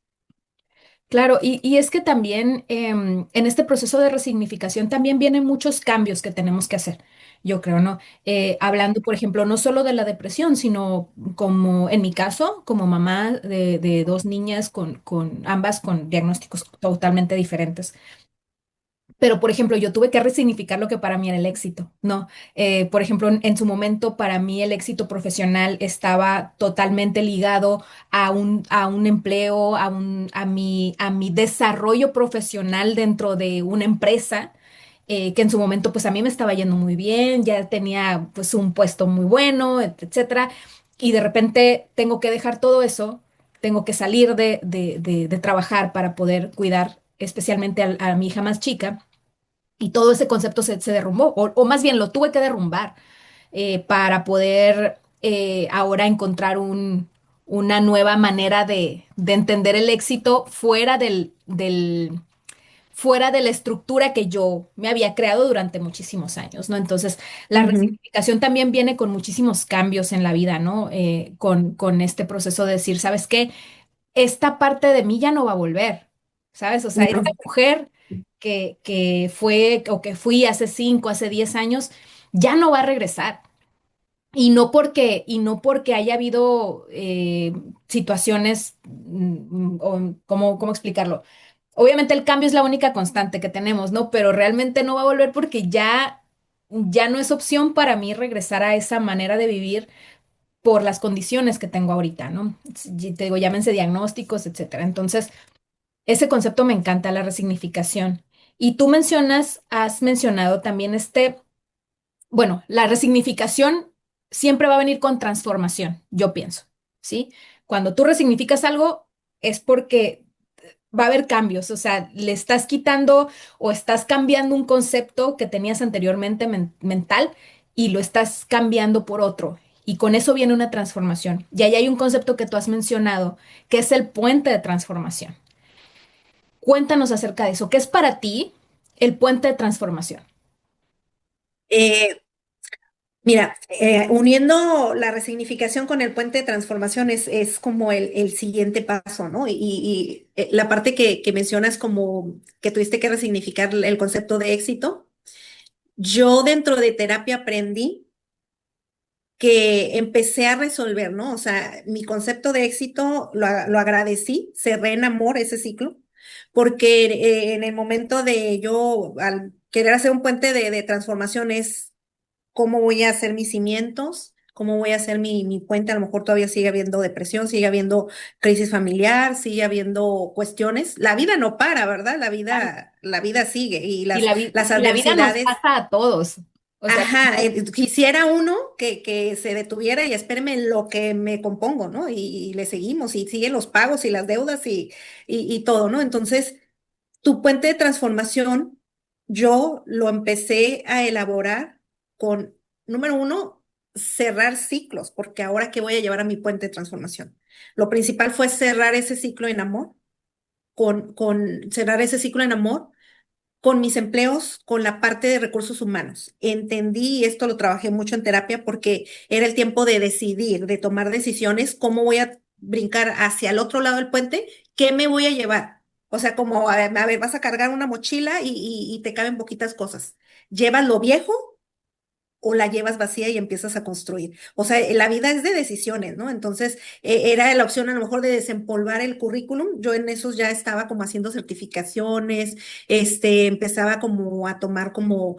Claro, y es que también en este proceso de resignificación también vienen muchos cambios que tenemos que hacer, yo creo, ¿no? Hablando, por ejemplo, no solo de la depresión, sino como en mi caso, como mamá de dos niñas con ambas con diagnósticos totalmente diferentes. Pero, por ejemplo, yo tuve que resignificar lo que para mí era el éxito, ¿no? Por ejemplo, en su momento, para mí el éxito profesional estaba totalmente ligado a un empleo, a mi desarrollo profesional dentro de una empresa, que en su momento, pues a mí me estaba yendo muy bien, ya tenía pues un puesto muy bueno, etcétera. Y de repente tengo que dejar todo eso, tengo que salir de trabajar para poder cuidar especialmente a mi hija más chica y todo ese concepto se derrumbó, o más bien lo tuve que derrumbar para poder ahora encontrar una nueva manera de entender el éxito fuera fuera de la estructura que yo me había creado durante muchísimos años, ¿no? Entonces, la Ujú. resignificación también viene con muchísimos cambios en la vida, ¿no? Con este proceso de decir, ¿sabes qué? Esta parte de mí ya no va a volver, ¿sabes? O sea, esta No. mujer que fue o que fui hace 5, hace 10 años, ya no va a regresar. Y no porque haya habido situaciones, o ¿cómo explicarlo? Obviamente el cambio es la única constante que tenemos, ¿no? Pero realmente no va a volver porque ya no es opción para mí regresar a esa manera de vivir por las condiciones que tengo ahorita, ¿no? Te digo, llámense diagnósticos, etcétera. Entonces, ese concepto me encanta, la resignificación. Y tú has mencionado también bueno, la resignificación siempre va a venir con transformación, yo pienso, ¿sí? Cuando tú resignificas algo es porque va a haber cambios, o sea, le estás quitando o estás cambiando un concepto que tenías anteriormente mental y lo estás cambiando por otro. Y con eso viene una transformación. Y ahí hay un concepto que tú has mencionado, que es el puente de transformación. Cuéntanos acerca de eso. ¿Qué es para ti el puente de transformación? Eh, Mira, uniendo la resignificación con el puente de transformación es como el siguiente paso, ¿no? Y la parte que mencionas como que tuviste que resignificar el concepto de éxito, yo dentro de terapia aprendí que empecé a resolver, ¿no? O sea, mi concepto de éxito lo agradecí, cerré en amor ese ciclo, porque en el momento de yo, al querer hacer un puente de transformación es cómo voy a hacer mis cimientos, cómo voy a hacer mi puente. A lo mejor todavía sigue habiendo depresión, sigue habiendo crisis familiar, sigue habiendo cuestiones. La vida no para, ¿verdad? Claro. La vida sigue y Y las y la vida nos adversidades. pasa a todos. O sea, Ajá, quisiera uno que se detuviera y espéreme en lo que me compongo, ¿no? Y le seguimos y siguen los pagos y las deudas y todo, ¿no? Entonces, tu puente de transformación, yo lo empecé a elaborar con, número uno, cerrar ciclos, porque ahora qué voy a llevar a mi puente de transformación. Lo principal fue cerrar ese ciclo en amor, con cerrar ese ciclo en amor con mis empleos, con la parte de recursos humanos. Entendí, y esto lo trabajé mucho en terapia, porque era el tiempo de decidir, de tomar decisiones, cómo voy a brincar hacia el otro lado del puente, qué me voy a llevar. O sea, como, a ver, vas a cargar una mochila y te caben poquitas cosas. ¿Llevas lo viejo o la llevas vacía y empiezas a construir? O sea, la vida es de decisiones, ¿no? Entonces, era la opción a lo mejor de desempolvar el currículum. Yo en esos ya estaba como haciendo certificaciones, empezaba como a tomar como,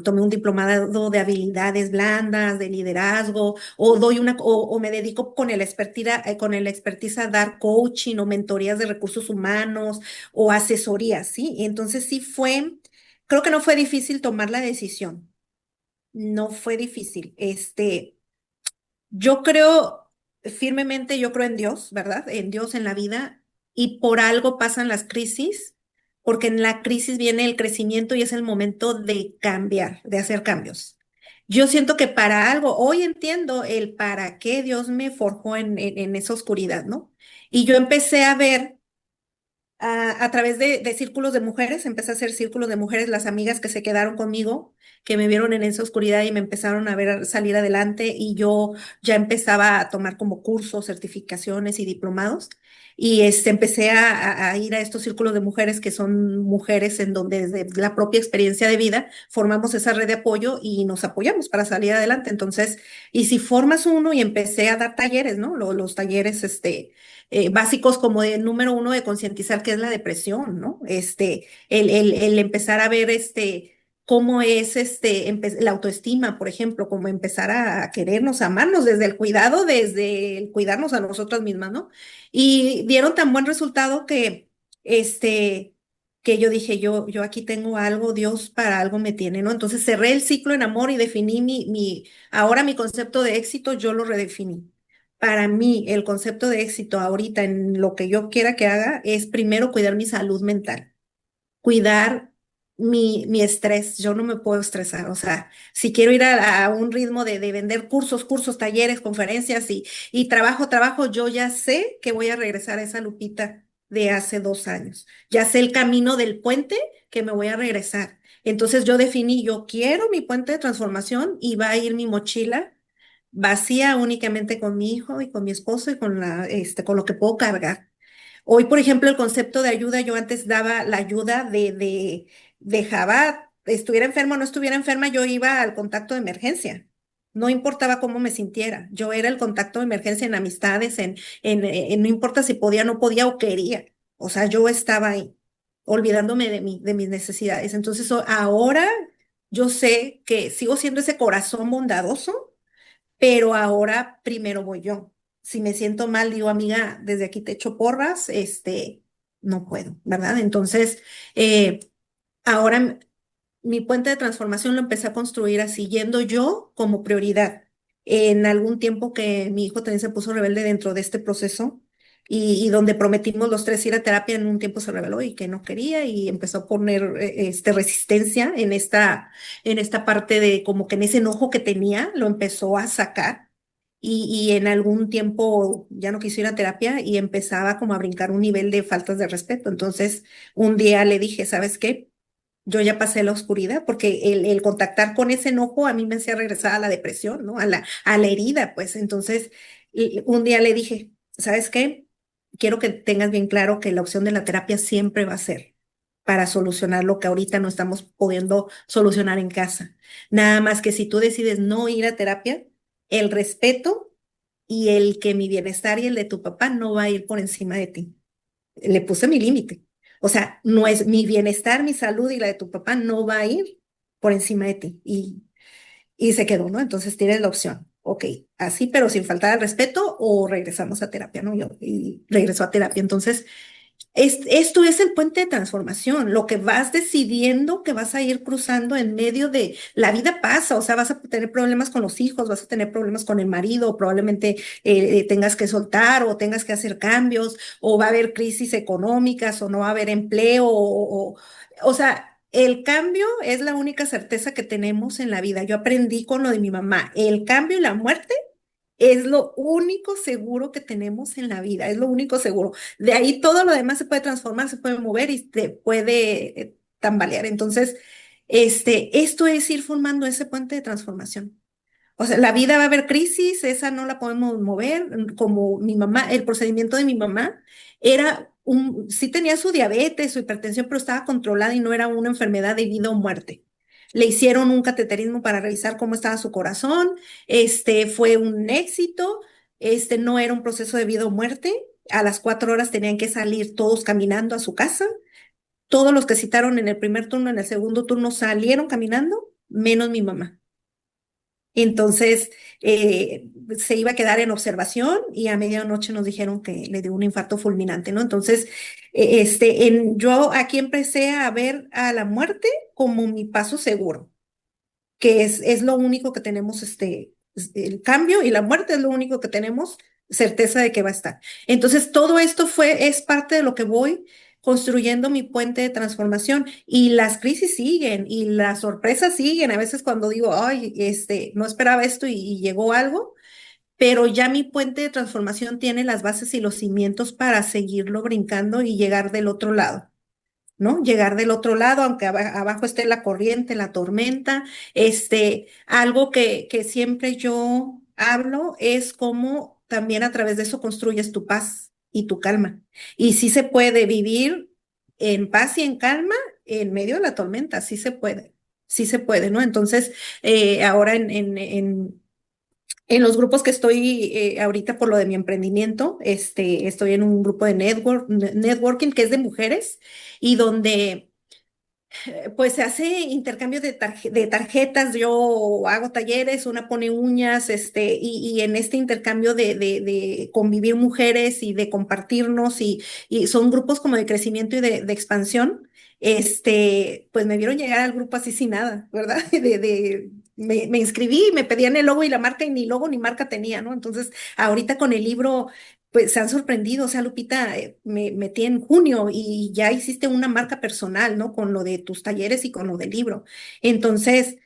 tomé un diplomado de habilidades blandas, de liderazgo, o me dedico con el expertise a dar coaching o mentorías de recursos humanos o asesorías, ¿sí? Entonces sí creo que no fue difícil tomar la decisión. No fue difícil. Yo creo firmemente, yo creo en Dios, ¿verdad? En Dios, en la vida, y por algo pasan las crisis, porque en la crisis viene el crecimiento y es el momento de cambiar, de hacer cambios. Yo siento que para algo, hoy entiendo el para qué Dios me forjó en esa oscuridad, ¿no? Y yo empecé a ver a través de círculos de mujeres, empecé a hacer círculos de mujeres, las amigas que se quedaron conmigo, que me vieron en esa oscuridad y me empezaron a ver salir adelante y yo ya empezaba a tomar como cursos, certificaciones y diplomados. Y empecé a ir a estos círculos de mujeres que son mujeres en donde desde la propia experiencia de vida formamos esa red de apoyo y nos apoyamos para salir adelante. Entonces, y si formas uno y empecé a dar talleres, ¿no? Los talleres, básicos como de número uno de concientizar qué es la depresión, ¿no? El empezar a ver cómo es la autoestima, por ejemplo, cómo empezar a querernos, a amarnos desde el cuidado, desde el cuidarnos a nosotras mismas, ¿no? Y dieron tan buen resultado este, que yo dije, yo aquí tengo algo, Dios para algo me tiene, ¿no? Entonces cerré el ciclo en amor y definí ahora mi concepto de éxito, yo lo redefiní. Para mí, el concepto de éxito ahorita en lo que yo quiera que haga es primero cuidar mi salud mental, cuidar mi estrés, yo no me puedo estresar, o sea, si quiero ir a un ritmo de vender cursos, talleres, conferencias y trabajo, yo ya sé que voy a regresar a esa Lupita de hace 2 años, ya sé el camino del puente que me voy a regresar. Entonces yo definí, yo quiero mi puente de transformación y va a ir mi mochila vacía únicamente con mi hijo y con mi esposo y con lo que puedo cargar. Hoy, por ejemplo, el concepto de ayuda, yo antes daba la ayuda dejaba, estuviera enferma o no estuviera enferma, yo iba al contacto de emergencia. No importaba cómo me sintiera, yo era el contacto de emergencia en amistades, no importa si podía, no podía o quería. O sea, yo estaba ahí, olvidándome de mis necesidades. Entonces, ahora yo sé que sigo siendo ese corazón bondadoso, pero ahora primero voy yo. Si me siento mal, digo, amiga, desde aquí te echo porras, no puedo, ¿verdad? Entonces, eh, ahora mi puente de transformación lo empecé a construir así, yendo yo como prioridad. En algún tiempo que mi hijo también se puso rebelde dentro de este proceso y donde prometimos los tres ir a terapia, en un tiempo se rebeló y que no quería y empezó a poner resistencia en esta parte de como que en ese enojo que tenía, lo empezó a sacar. Y en algún tiempo ya no quiso ir a terapia y empezaba como a brincar un nivel de faltas de respeto. Entonces, un día le dije, ¿sabes qué? Yo ya pasé la oscuridad porque el contactar con ese enojo a mí me hacía regresar a la depresión, ¿no? A la herida, pues. Entonces, un día le dije, ¿sabes qué? Quiero que tengas bien claro que la opción de la terapia siempre va a ser para solucionar lo que ahorita no estamos pudiendo solucionar en casa. Nada más que si tú decides no ir a terapia, el respeto y el que mi bienestar y el de tu papá no va a ir por encima de ti. Le puse mi límite. O sea, no es mi bienestar, mi salud y la de tu papá no va a ir por encima de ti. Y se quedó, ¿no? Entonces tienes la opción. Ok, así, pero sin faltar al respeto o regresamos a terapia, ¿no? Y regresó a terapia. Entonces, esto es el puente de transformación, lo que vas decidiendo que vas a ir cruzando en medio de la vida pasa, o sea, vas a tener problemas con los hijos, vas a tener problemas con el marido, probablemente tengas que soltar o tengas que hacer cambios, o va a haber crisis económicas, o no va a haber empleo, o sea, el cambio es la única certeza que tenemos en la vida. Yo aprendí con lo de mi mamá, el cambio y la muerte es lo único seguro que tenemos en la vida, es lo único seguro. De ahí todo lo demás se puede transformar, se puede mover y te puede tambalear. Entonces, esto es ir formando ese puente de transformación. O sea, la vida va a haber crisis, esa no la podemos mover, como mi mamá, el procedimiento de mi mamá sí tenía su diabetes, su hipertensión, pero estaba controlada y no era una enfermedad de vida o muerte. Le hicieron un cateterismo para revisar cómo estaba su corazón, fue un éxito, no era un proceso de vida o muerte. A las 4 horas tenían que salir todos caminando a su casa. Todos los que citaron en el primer turno, en el segundo turno salieron caminando, menos mi mamá. Entonces, se iba a quedar en observación y a medianoche nos dijeron que le dio un infarto fulminante, ¿no? Entonces, yo aquí empecé a ver a la muerte como mi paso seguro, que es lo único que tenemos, el cambio y la muerte es lo único que tenemos certeza de que va a estar. Entonces, todo esto es parte de lo que voy construyendo mi puente de transformación y las crisis siguen y las sorpresas siguen. A veces cuando digo, ay, no esperaba esto y llegó algo, pero ya mi puente de transformación tiene las bases y los cimientos para seguirlo brincando y llegar del otro lado. ¿No? Llegar del otro lado, aunque abajo esté la corriente, la tormenta, algo que siempre yo hablo es cómo también a través de eso construyes tu paz y tu calma. Y sí se puede vivir en paz y en calma en medio de la tormenta, sí se puede, ¿no? Entonces, ahora en los grupos que estoy ahorita por lo de mi emprendimiento, estoy en un grupo de networking que es de mujeres y donde pues se hace intercambio de tarjetas, yo hago talleres, una pone uñas, y en este intercambio de convivir mujeres y de compartirnos y son grupos como de crecimiento y de expansión, pues me vieron llegar al grupo así sin nada, ¿verdad? Me inscribí, me pedían el logo y la marca y ni logo ni marca tenía, ¿no? Entonces, ahorita con el libro pues se han sorprendido, o sea, Lupita, me metí en junio y ya hiciste una marca personal, ¿no? Con lo de tus talleres y con lo del libro. Entonces,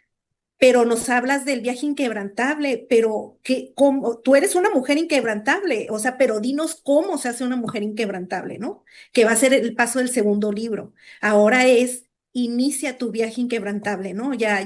pero nos hablas del viaje inquebrantable, pero cómo, tú eres una mujer inquebrantable, o sea, pero dinos cómo se hace una mujer inquebrantable, ¿no? Que va a ser el paso del segundo libro. Ahora es inicia tu viaje inquebrantable, ¿no? Ya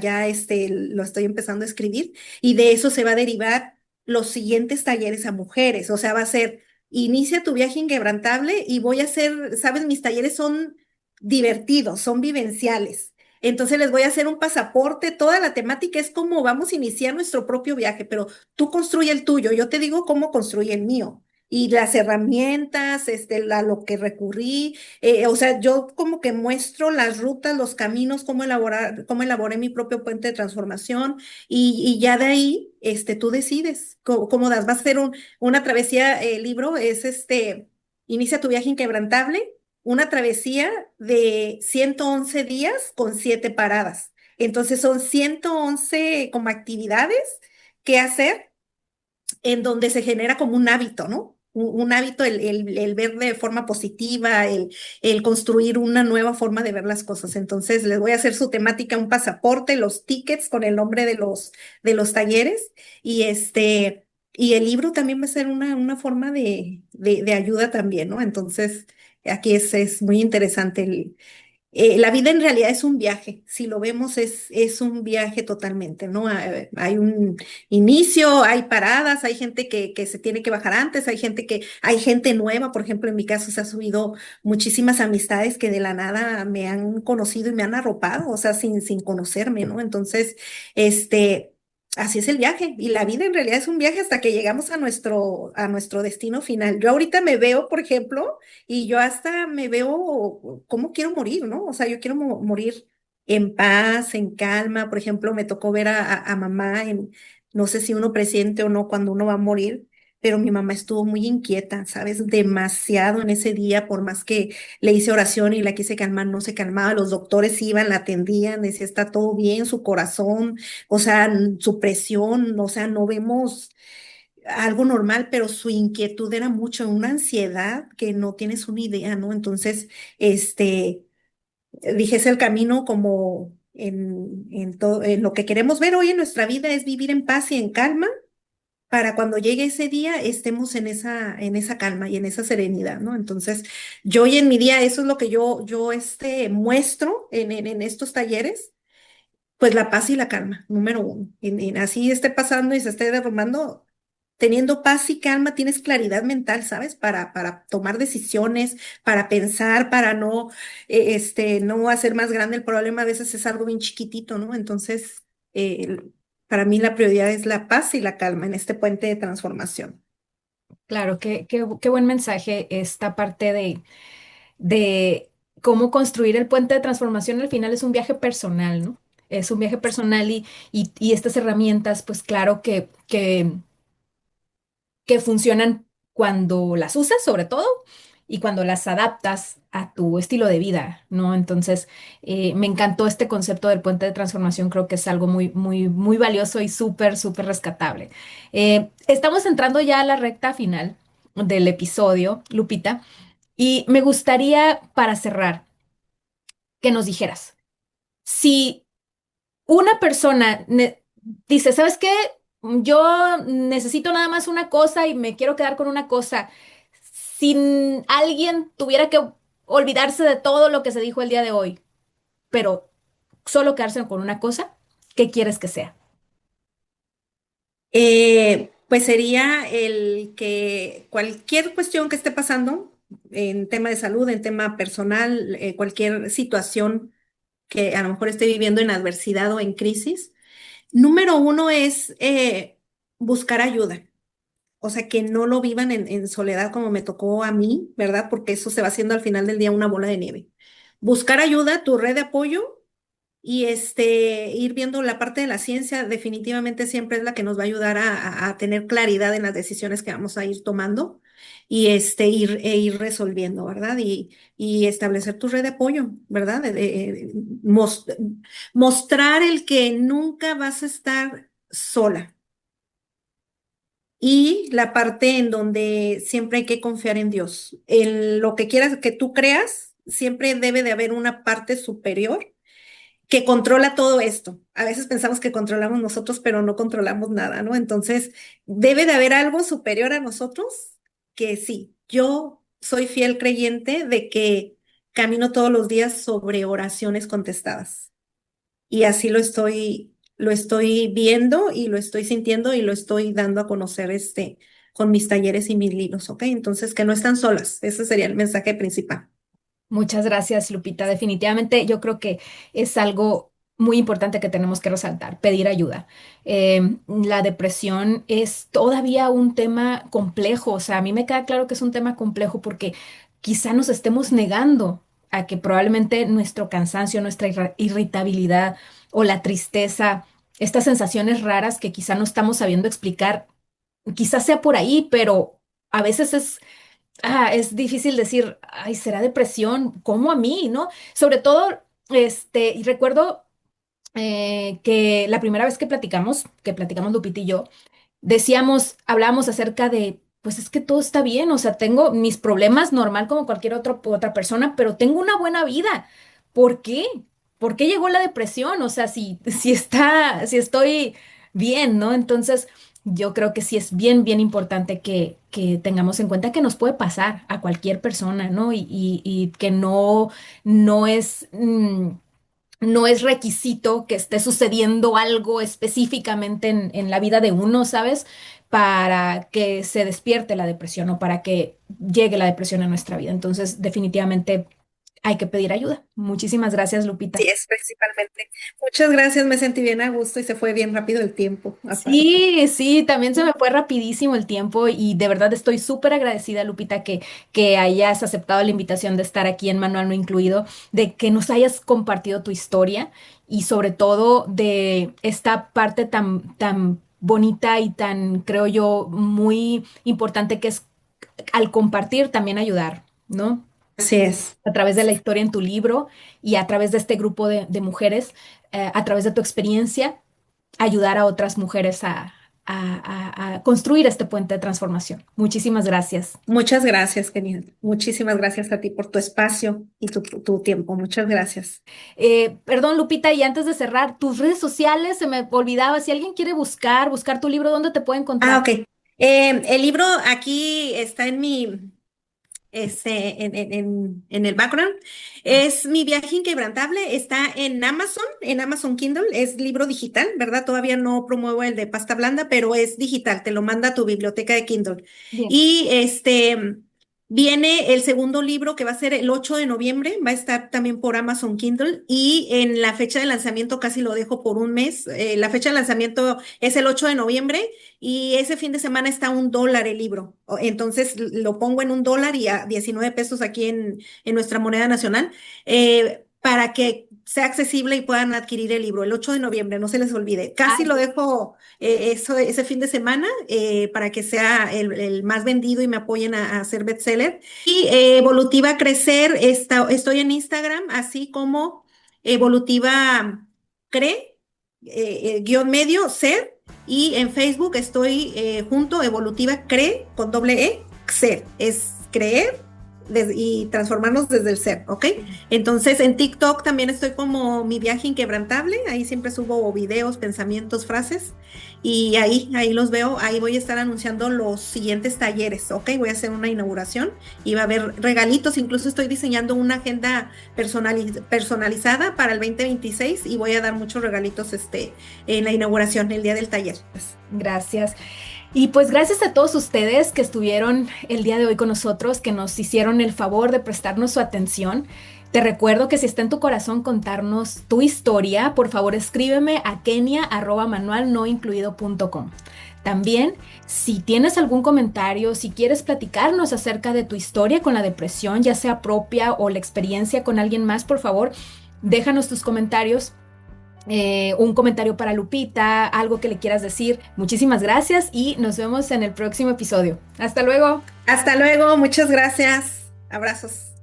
lo estoy empezando a escribir y de eso se va a derivar los siguientes talleres a mujeres, o sea, va a ser inicia tu viaje inquebrantable y voy a hacer, sabes, mis talleres son divertidos, son vivenciales. Entonces les voy a hacer un pasaporte, toda la temática es cómo vamos a iniciar nuestro propio viaje, pero tú construye el tuyo, yo te digo cómo construye el mío. Y las herramientas, lo que recurrí, o sea, yo como que muestro las rutas, los caminos, cómo elaborar, cómo elaboré mi propio puente de transformación y ya de ahí, tú decides cómo das. Va a ser una travesía, el libro es inicia tu viaje inquebrantable, una travesía de 111 días con 7 paradas. Entonces son 111 como actividades que hacer en donde se genera como un hábito, ¿no? Un hábito, el ver de forma positiva, el construir una nueva forma de ver las cosas. Entonces, les voy a hacer su temática, un pasaporte, los tickets con el nombre de los talleres y y el libro también va a ser una forma de ayuda también, ¿no? Entonces, aquí es muy interesante la vida en realidad es un viaje, si lo vemos es un viaje totalmente, ¿no? Hay un inicio, hay paradas, hay gente que se tiene que bajar antes, hay gente nueva, por ejemplo, en mi caso se ha subido muchísimas amistades que de la nada me han conocido y me han arropado, o sea, sin conocerme, ¿no? Entonces, este, así es el viaje y la vida en realidad es un viaje hasta que llegamos a nuestro destino final. Yo ahorita me veo, por ejemplo, y yo hasta me veo cómo quiero morir, ¿no? O sea, yo quiero morir en paz, en calma. Por ejemplo, me tocó ver a mamá no sé si uno presiente o no cuando uno va a morir, pero mi mamá estuvo muy inquieta, ¿sabes? Demasiado en ese día, por más que le hice oración y la quise calmar, no se calmaba. Los doctores iban, la atendían, decía, está todo bien, su corazón, o sea, su presión, o sea, no vemos algo normal, pero su inquietud era mucho, una ansiedad que no tienes una idea, ¿no? Entonces, dije, es el camino como en todo, en lo que queremos ver hoy en nuestra vida es vivir en paz y en calma para cuando llegue ese día estemos en esa calma y en esa serenidad, ¿no? Entonces, yo hoy en mi día, eso es lo que yo muestro en estos talleres. Pues la paz y la calma, número uno. Y así esté pasando y se esté derrumbando, teniendo paz y calma, tienes claridad mental, ¿sabes? Para tomar decisiones, para pensar, para no hacer más grande el problema. A veces es algo bien chiquitito, ¿no? Entonces, eh, para mí la prioridad es la paz y la calma en este puente de transformación. Claro, qué buen mensaje esta parte de cómo construir el puente de transformación. Al final es un viaje personal, ¿no? Es un viaje personal y estas herramientas, pues claro que funcionan cuando las usas, sobre todo, y cuando las adaptas a tu estilo de vida, ¿no? Entonces, me encantó este concepto del puente de transformación, creo que es algo muy valioso y súper rescatable. Estamos entrando ya a la recta final del episodio, Lupita, y me gustaría, para cerrar, que nos dijeras, si una persona dice, ¿sabes qué? Yo necesito nada más una cosa y me quiero quedar con una cosa. Si alguien tuviera que olvidarse de todo lo que se dijo el día de hoy, pero solo quedarse con una cosa, ¿qué quieres que sea? Pues sería el que cualquier cuestión que esté pasando en tema de salud, en tema personal, cualquier situación que a lo mejor esté viviendo en adversidad o en crisis, número uno es buscar ayuda. O sea, que no lo vivan en soledad como me tocó a mí, ¿verdad? Porque eso se va haciendo al final del día una bola de nieve. Buscar ayuda, tu red de apoyo y ir viendo la parte de la ciencia definitivamente siempre es la que nos va a ayudar a tener claridad en las decisiones que vamos a ir tomando y ir resolviendo, ¿verdad? Y establecer tu red de apoyo, ¿verdad? Mostrar el que nunca vas a estar sola y la parte en donde siempre hay que confiar en Dios. En lo que quieras que tú creas, siempre debe de haber una parte superior que controla todo esto. A veces pensamos que controlamos nosotros, pero no controlamos nada, ¿no? Entonces, debe de haber algo superior a nosotros que sí, yo soy fiel creyente de que camino todos los días sobre oraciones contestadas. Y así lo estoy viendo y lo estoy sintiendo y lo estoy dando a conocer con mis talleres y mis libros, ¿ok? Entonces, que no están solas. Ese sería el mensaje principal. Muchas gracias, Lupita. Definitivamente yo creo que es algo muy importante que tenemos que resaltar, pedir ayuda. La depresión es todavía un tema complejo, o sea, a mí me queda claro que es un tema complejo porque quizá nos estemos negando a que probablemente nuestro cansancio, nuestra irritabilidad o la tristeza, estas sensaciones raras que quizá no estamos sabiendo explicar, quizá sea por ahí, pero a veces es difícil decir, ay, ¿será depresión? ¿Cómo a mí, no? Sobre todo, y recuerdo que la primera vez que platicamos Lupita y yo, hablábamos acerca de, pues es que todo está bien, o sea, tengo mis problemas normal como cualquier otra persona, pero tengo una buena vida. ¿Por qué? ¿Por qué llegó la depresión? O sea, si estoy bien, ¿no? Entonces, yo creo que sí es bien importante que tengamos en cuenta que nos puede pasar a cualquier persona, ¿no? Y que no es, no es requisito que esté sucediendo algo específicamente en la vida de uno, ¿sabes? Para que se despierte la depresión o para que llegue la depresión a nuestra vida. Entonces, definitivamente hay que pedir ayuda. Muchísimas gracias, Sí, Lupita. es principalmente. Muchas gracias, me sentí bien a gusto y se fue bien rápido el tiempo, aparte. Sí, sí, también se me fue rapidísimo el tiempo y de verdad estoy súper agradecida, Lupita, que hayas aceptado la invitación de estar aquí en Manual No Incluido, de que nos hayas compartido tu historia y sobre todo de esta parte tan bonita y tan, creo yo, muy importante que es al compartir también ayudar, ¿no? Así es. A través de la historia en tu libro y a través de este grupo de mujeres, a través de tu experiencia ayudar a otras mujeres a construir este puente de transformación. Muchísimas gracias. Muchas gracias, querida. Muchísimas gracias a ti por tu espacio y tu tiempo. Muchas gracias. Perdón, Lupita, y antes de cerrar, tus redes sociales, se me olvidaba, si alguien quiere buscar tu libro, ¿dónde te puede Ah, encontrar? ok. El libro aquí está en el background. Es Mi viaje inquebrantable. Está en Amazon Kindle. Es libro digital, ¿verdad? Todavía no promuevo el de pasta blanda, pero es digital. Te lo manda a tu biblioteca de Kindle. Bien. Y viene el segundo libro que va a ser el 8 de noviembre. Va a estar también por Amazon Kindle. Y en la fecha de lanzamiento casi lo dejo por un mes. La fecha de lanzamiento es el 8 de noviembre y ese fin de semana está $1 el libro. Entonces lo pongo en $1 y a 19 pesos aquí en nuestra moneda nacional, para que sea accesible y puedan adquirir el libro el 8 de noviembre, no se les olvide. Casi Ay, lo dejo ese fin de semana, para que sea el más vendido y me apoyen a hacer bestseller. Y Evolutiva Crecer, estoy en Instagram, así como Evolutiva Cre, guión medio, ser. Y en Facebook estoy junto, Evolutiva Cree, con doble E, ser. Es creer y transformarnos desde el ser, ¿ok? Entonces en TikTok también estoy como Mi Viaje Inquebrantable, ahí siempre subo videos, pensamientos, frases, y ahí los veo, ahí voy a estar anunciando los siguientes talleres, ¿ok? Voy a hacer una inauguración y va a haber regalitos, incluso estoy diseñando una agenda personalizada para el 2026 y voy a dar muchos regalitos en la inauguración, el día del taller. gracias. Y pues gracias a todos ustedes que estuvieron el día de hoy con nosotros, que nos hicieron el favor de prestarnos su atención. Te recuerdo que si está en tu corazón contarnos tu historia, por favor escríbeme a kenia@manualnoincluido.com. También, si tienes algún comentario, si quieres platicarnos acerca de tu historia con la depresión, ya sea propia o la experiencia con alguien más, por favor, déjanos tus comentarios, un comentario para Lupita, algo que le quieras decir. Muchísimas gracias y nos vemos en el próximo episodio. Hasta luego. Hasta luego, muchas gracias. Abrazos.